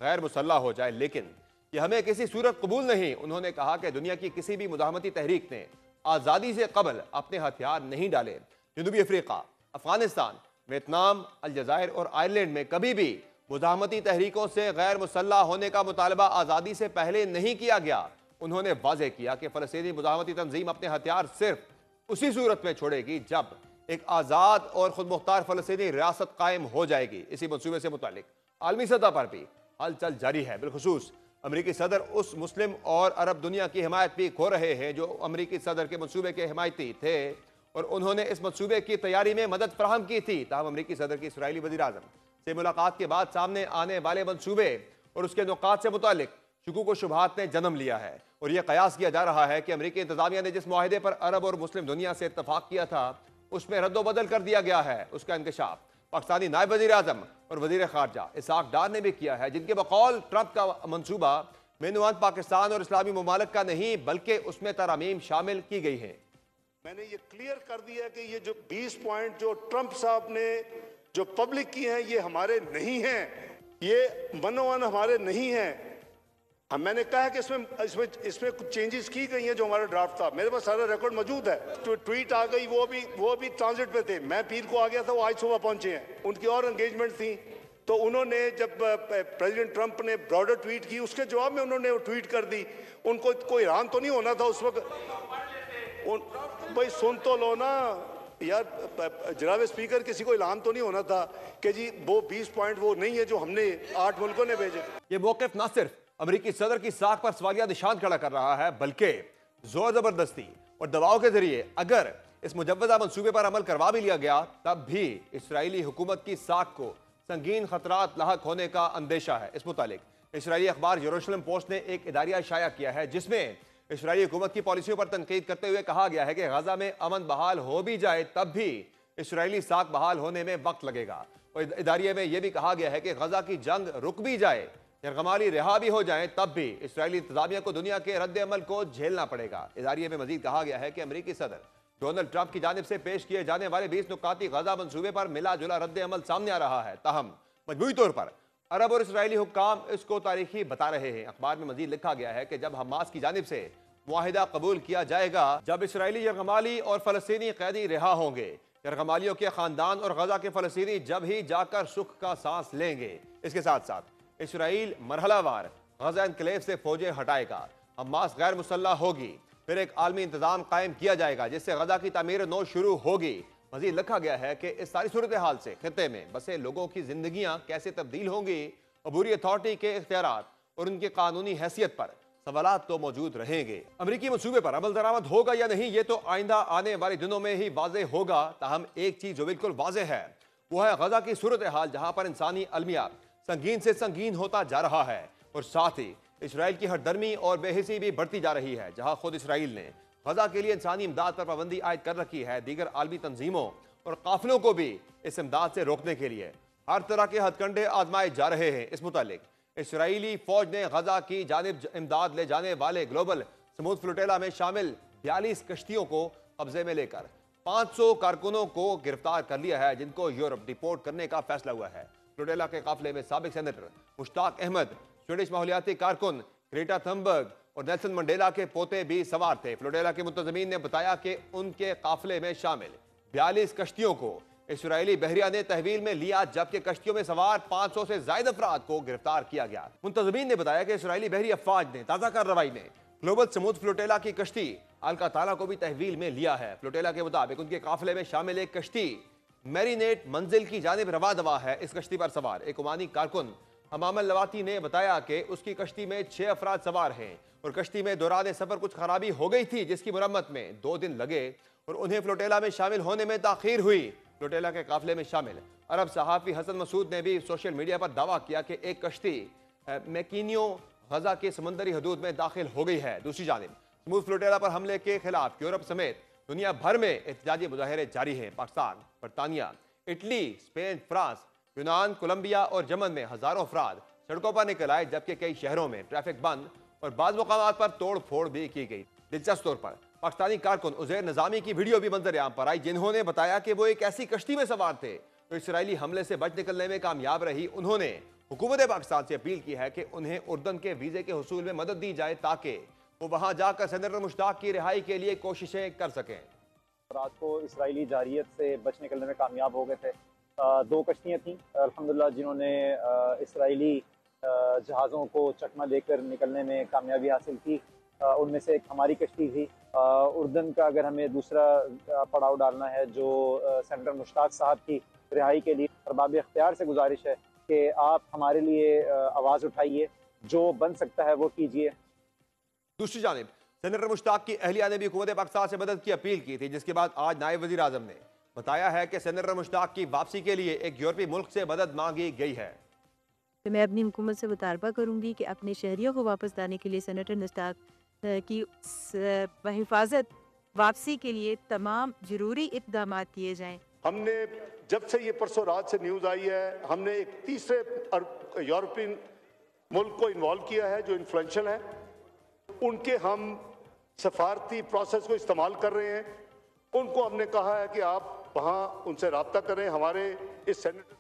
गैर मुसल्लह हो जाए, लेकिन यह हमें किसी सूरत कबूल नहीं। उन्होंने कहा कि दुनिया की किसी भी मुज़ाहमती तहरीक ने आज़ादी से कबल अपने हथियार नहीं डाले। जनूबी अफ्रीका, अफगानिस्तान, वियतनाम, अलजायर और आयरलैंड में कभी भी मुज़ाहमती तहरीकों से गैर मुसल्लह होने का मुतालबा आज़ादी से पहले नहीं किया गया। उन्होंने वाज़ेह किया कि फ़लस्तीनी मुज़ाहमती तंजीम अपने हथियार सिर्फ उसी सूरत में छोड़ेगी जब एक आज़ाद और खुद मुख्तार फ़लस्तीनी रियासत कायम हो जाएगी। इसी मंसूबे से मुतालिक आलमी सतह पर भी हलचल जारी है। बिलखुसूस अमेरिकी सदर उस मुस्लिम और अरब दुनिया की हिमायत भी खो रहे हैं जो अमेरिकी सदर के मंसूबे के हिमायती थे और उन्होंने इस मंसूबे की तैयारी में मदद फराहम की थी। ताहम अमेरिकी सदर की इसराइली वज़ीर आज़म से मुलाकात के बाद सामने आने वाले मंसूबे और उसके नुकात से मुतालिक शुकूक व शुबहात ने जन्म लिया है और यह कयास किया जा रहा है कि अमेरिकी इंतजामिया ने जिस मुआहिदे पर अरब और मुस्लिम दुनिया से इत्तफाक किया था उसमें रद्दोबदल कर दिया गया है। उसका इंकशाफ पाकिस्तानी नायब वज़ीर आज़म और वज़ीर ख़ारजा इसाक डार ने भी किया है, जिनके बकौल ट्रंप का मंसूबा मेनुआन पाकिस्तान और इस्लामी ममालिक का नहीं बल्कि उसमें तरमीम शामिल की गई है। मैंने ये क्लियर कर दिया कि ये जो 20 पॉइंट जो ट्रंप साहब ने जो पब्लिक की हैं ये हमारे नहीं हैं, ये मनोवन हमारे नहीं हैं। हम मैंने कहा है कि इसमें कुछ चेंजेस की गई हैं जो हमारा ड्राफ्ट था। मेरे पास सारा रिकॉर्ड मौजूद है। तो ट्वीट आ गई, वो भी ट्रांजिट पे थे। मैं पीर को आ गया था, वो आज सुबह पहुंचे हैं। उनकी और एंगेजमेंट थी। तो उन्होंने जब प्रेसिडेंट ट्रंप ने ब्रॉडर ट्वीट की उसके जवाब में उन्होंने वो ट्वीट कर दी। उनको कोई हैरान तो नहीं होना था उस वक्त। भाई सुन तो लो ना यार, जनाब स्पीकर, किसी को इल्हाम तो नहीं होना था कि जी वो 20 पॉइंट वो नहीं है जो हमने 8 मुल्कों ने भेजे। ये मौक़िफ़ न सिर्फ अमेरिकी सदर की साख पर सवालिया निशान खड़ा कर रहा है, बल्कि जोर जबरदस्ती और दबाव के जरिए अगर इस मुजव्वज़ा मंसूबे पर अमल करवा भी लिया गया, तब भी इसराइली हुकूमत की साख को संगीन खतरात लाहक होने का अंदेशा है। इस मुतालिक इसराइली अखबार यरूशलेम पोस्ट ने एक इदारिया शाया किया है, जिसमें इसराइली हुकूमत की पॉलिसियों पर तनकीद करते हुए कहा गया है कि गजा में अमन बहाल हो भी जाए तब भी इसराइली साख बहाल होने में वक्त लगेगा। और इदारिये में यह भी कहा गया है कि गजा की जंग रुक भी जाए, यरगमाली रिहा भी हो जाए, तब भी इसराइली इंतजामिया को दुनिया के रद्द अमल को झेलना पड़ेगा। इदारिये में मजीद कहा गया है कि अमेरिकी सदर डोनाल्ड ट्रंप की जानिब से पेश किए जाने वाले 20 नुकाती गजा मंसूबे पर मिला जुला रद्द अमल सामने आ रहा है। ताहम मजमूई तौर पर अरब और इसराइली हुक्काम इसको तारीखी बता रहे हैं। अखबार में मजीद लिखा गया है कि जब हमास की जानिब से मुआहिदा कबूल किया जाएगा, जब इसराइली यरगमाली और फलस्तीनी कैदी रिहा होंगे, यरगमालियों के खानदान और गजा के फलस्तीनी जब ही जाकर सुख का सांस लेंगे। इसके साथ साथ इसराइल मरहलावार गजा एनक्लेव से फौजें हटाएगा, हमास गैर मुसल्लह होगी, फिर एक आलमी इंतजाम कायम किया जाएगा जिससे गजा की तामीर नौ शुरू होगी। मजीद लिखा गया है कि इस सारी सूरत हाल से खित्ते में बसे लोगों की जिंदगियां कैसे तब्दील होंगी, अबूरी अथॉरिटी के इख्तियारात और उनकी कानूनी हैसियत पर सवालात तो मौजूद रहेंगे। अमरीकी मंसूबे पर अमल दरामद होगा या नहीं, ये तो आइंदा आने वाले दिनों में ही वाज़ेह होगा। ताहम एक चीज जो बिल्कुल वाज़ेह है वो है गजा की सूरत हाल, जहां पर इंसानी अलमिया संगीन से संगीन होता जा रहा है और साथ ही इसराइल की हरदर्मी और बेहिसी भी बढ़ती जा रही है। जहां खुद इसराइल ने गजा के लिए इंसानी इमदाद पर पाबंदी आयद कर रखी है, दीगर आलमी तंजीमों और काफिलों को भी इस इमदाद से रोकने के लिए हर तरह के हथकंडे आजमाए जा रहे हैं। इस मुतालिक इसराइली फौज ने गजा की जानिब इमदाद ले जाने वाले ग्लोबल समूद फ्लोटेला में शामिल 42 कश्तियों को कब्जे में लेकर 500 कारकुनों को गिरफ्तार कर लिया है, जिनको यूरोप डिपोर्ट करने का फैसला हुआ है। फ्लोटेला के काफिले में साबिक सेनेटर मुश्ताक अहमद, स्वीडिश माहौलियाती कारकुन ग्रेटा थनबर्ग और नेल्सन मंडेला के पोते भी सवार थे। फ्लोटेला के मुंतजमीन ने बताया कि उनके काफिले में शामिल 42 कश्तियों को इसराइली बहरिया ने तहवील में लिया, जबकि कश्तियों में सवार 500 से ज्यादा अफराद को गिरफ्तार किया गया। मुंतजमीन ने बताया कि इसराइली बहरी अफवाज ने ताज़ा कार्रवाई में ग्लोबल समूद फ्लोटेला की कश्ती अलकाताला को भी तहवील में लिया है। फ्लोटेला के मुताबिक उनके काफिले में शामिल एक कश्ती मैरीनेट मंजिल की जानिब रवा दवा है। इस कश्ती पर सवार एक ओमानी कारकुन हमामल लवाती ने बताया कि उसकी कश्ती में 6 अफराद सवार हैं और कश्ती में दौरान सफर कुछ खराबी हो गई थी, जिसकी मुरम्मत में 2 दिन लगे और उन्हें फ्लोटेला में शामिल होने में ताखीर हुई। फ्लोटेला के काफिले में शामिल अरब सहाफ़ी हसन मसूद ने भी सोशल मीडिया पर दावा किया कि एक कश्ती मैकिनियो गजा के समंदरी हदूद में दाखिल हो गई है। दूसरी जानिब समूद फ्लोटेला पर हमले के खिलाफ यूरोप समेत दुनिया भर में एहतजाजी मुजाहरे जारी हैं। पाकिस्तान, बरतानिया, इटली, स्पेन, फ्रांस, यूनान, कोलंबिया और यमन में हजारों अफराद सड़कों पर निकल आए, जबकि कई शहरों में ट्रैफिक बंद और बाज़ मुकामात पर तोड़ फोड़ भी की गई। दिलचस्प तौर पर पाकिस्तानी कारकुन उज़ैर निज़ामी की वीडियो भी मंजर-ए-आम पर आई, जिन्होंने बताया कि वो एक ऐसी कश्ती में सवार थे तो इसराइली हमले से बच निकलने में कामयाब रही। उन्होंने हुकूमत पाकिस्तान से अपील की है कि उन्हें उर्दन के वीज़े के हुसूल में मदद दी जाए ताकि वो वहाँ जाकर सेनेटर मुश्ताक की रिहाई के लिए कोशिशें कर सकें। रात को इसराइली जारियत से बच निकलने में कामयाब हो गए थे। 2 कश्तियाँ थीं अल्हम्दुलिल्लाह, जिन्होंने इसराइली जहाज़ों को चकमा देकर निकलने में कामयाबी हासिल की। उनमें से एक हमारी कश्ती थी। उर्दन का अगर हमें दूसरा पड़ाव डालना है, जो सेनेटर मुश्ताक साहब की रिहाई के लिए अरबाब इख्तियार से गुजारिश है कि आप हमारे लिए आवाज़ उठाइए, जो बन सकता है वो कीजिए। दूसरी जानिब सेनेटर मुश्ताक की अहलिया ने भी हुकूमत पाकिस्तान से मदद की अपील की थी, जिसके बाद आज नायब वज़ीर आज़म ने बताया है कि सेनेटर मुश्ताक की वापसी के लिए एक यूरोपीय मुल्क से मदद मांगी गई है। तो मैं अपनी हुकूमत से मुतालबा करूँगी कि अपने शहरियों को वापस लाने के लिए सेनेटर मुश्ताक की हिफाजत वापसी के लिए तमाम जरूरी इक़दाम किए जाएं। हमने जब से ये परसों रात से न्यूज़ आई है, हमने एक तीसरे यूरोपियन मुल्क को इन्वॉल्व किया है जो इन्फ्लुएंशियल है। उनके हम सफारती प्रोसेस को इस्तेमाल कर रहे हैं। उनको हमने कहा है कि आप वहाँ उनसे रब्ता करें। हमारे इस सेनेटर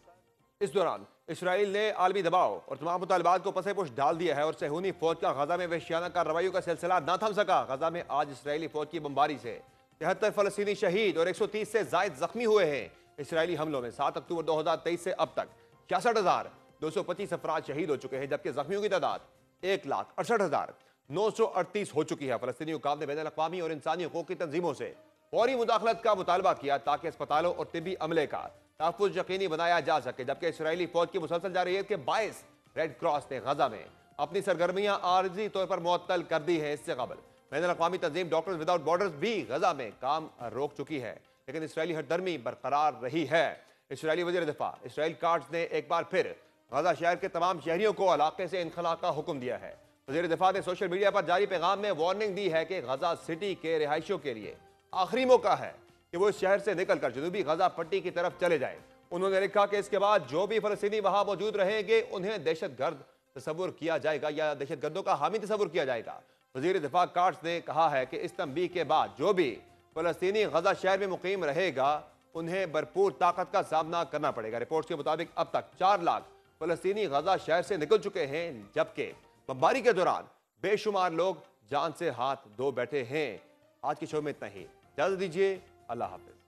इस दौरान इसराइल ने आलमी दबाव और तमाम मुतालबात को पसे पुश डाल दिया है और सहूनी फौज का गजा में वहशियाना कार्रवाइयों का सिलसिला न थम सका। गजा में आज इसराइली फौज की बमबारी से 73 फलस्तीनी शहीद और 130 से जायद जख्मी हुए हैं। इसराइली हमलों में 7 अक्टूबर 2023 से अब तक 66,225 अफराद शहीद हो चुके हैं, जबकि जख्मियों की तादाद 1,68,000 938 हो चुकी है। फलस्तीनी हुक्काम ने बैनुल अक़वामी और इंसानी हकूक़ की तंजीमों से फौरी मुदाखलत का मुतालबा किया ताकि अस्पतालों और तिब्बी अमले का तहफ़्फ़ुज़ यकीनी बनाया जा सके, जबकि इसराइली फौज की मुसलसल जारहियत के बायस रेड क्रॉस ने गजा में अपनी सरगर्मियां आर्जी तौर पर मुअत्तल कर दी है। इससे कबल बैनुल अक़वामी तंजीम डॉक्टर्स विदाउट बॉर्डर्स भी गजा में काम रोक चुकी है, लेकिन इसराइली हरदर्मी बरकरार रही है। इसराइली वज़ीर दिफा इसराइल काट्ज़ ने एक बार फिर गजा शहर के तमाम शहरियों को इलाके से इनखला का हुक्म दिया है। वज़ीर दिफा ने सोशल मीडिया पर जारी पैगाम में वार्निंग दी है कि गजा सिटी के रिहायशियों के लिए आखिरी मौका है कि वो इस शहर से निकलकर जनूबी गजा पट्टी की तरफ चले जाएं। उन्होंने लिखा कि इसके बाद जो भी फलस्तीनी वहां मौजूद रहेंगे उन्हें दहशतगर्द तस्वुर किया जाएगा या दहशतगर्दों का हामी तस्वुर किया जाएगा। वज़ीर दिफा काट्ज़ ने कहा है कि इस तंबीह के बाद जो भी फलस्तीनी गजा शहर में मुकीम रहेगा उन्हें भरपूर ताकत का सामना करना पड़ेगा। रिपोर्ट के मुताबिक अब तक 4 लाख फलस्तीनी गजा शहर से निकल चुके हैं, जबकि बमबारी के दौरान बेशुमार लोग जान से हाथ धो बैठे हैं। आज की शो में इतना ही, इजाज़त दीजिए, अल्लाह हाफ़िज़।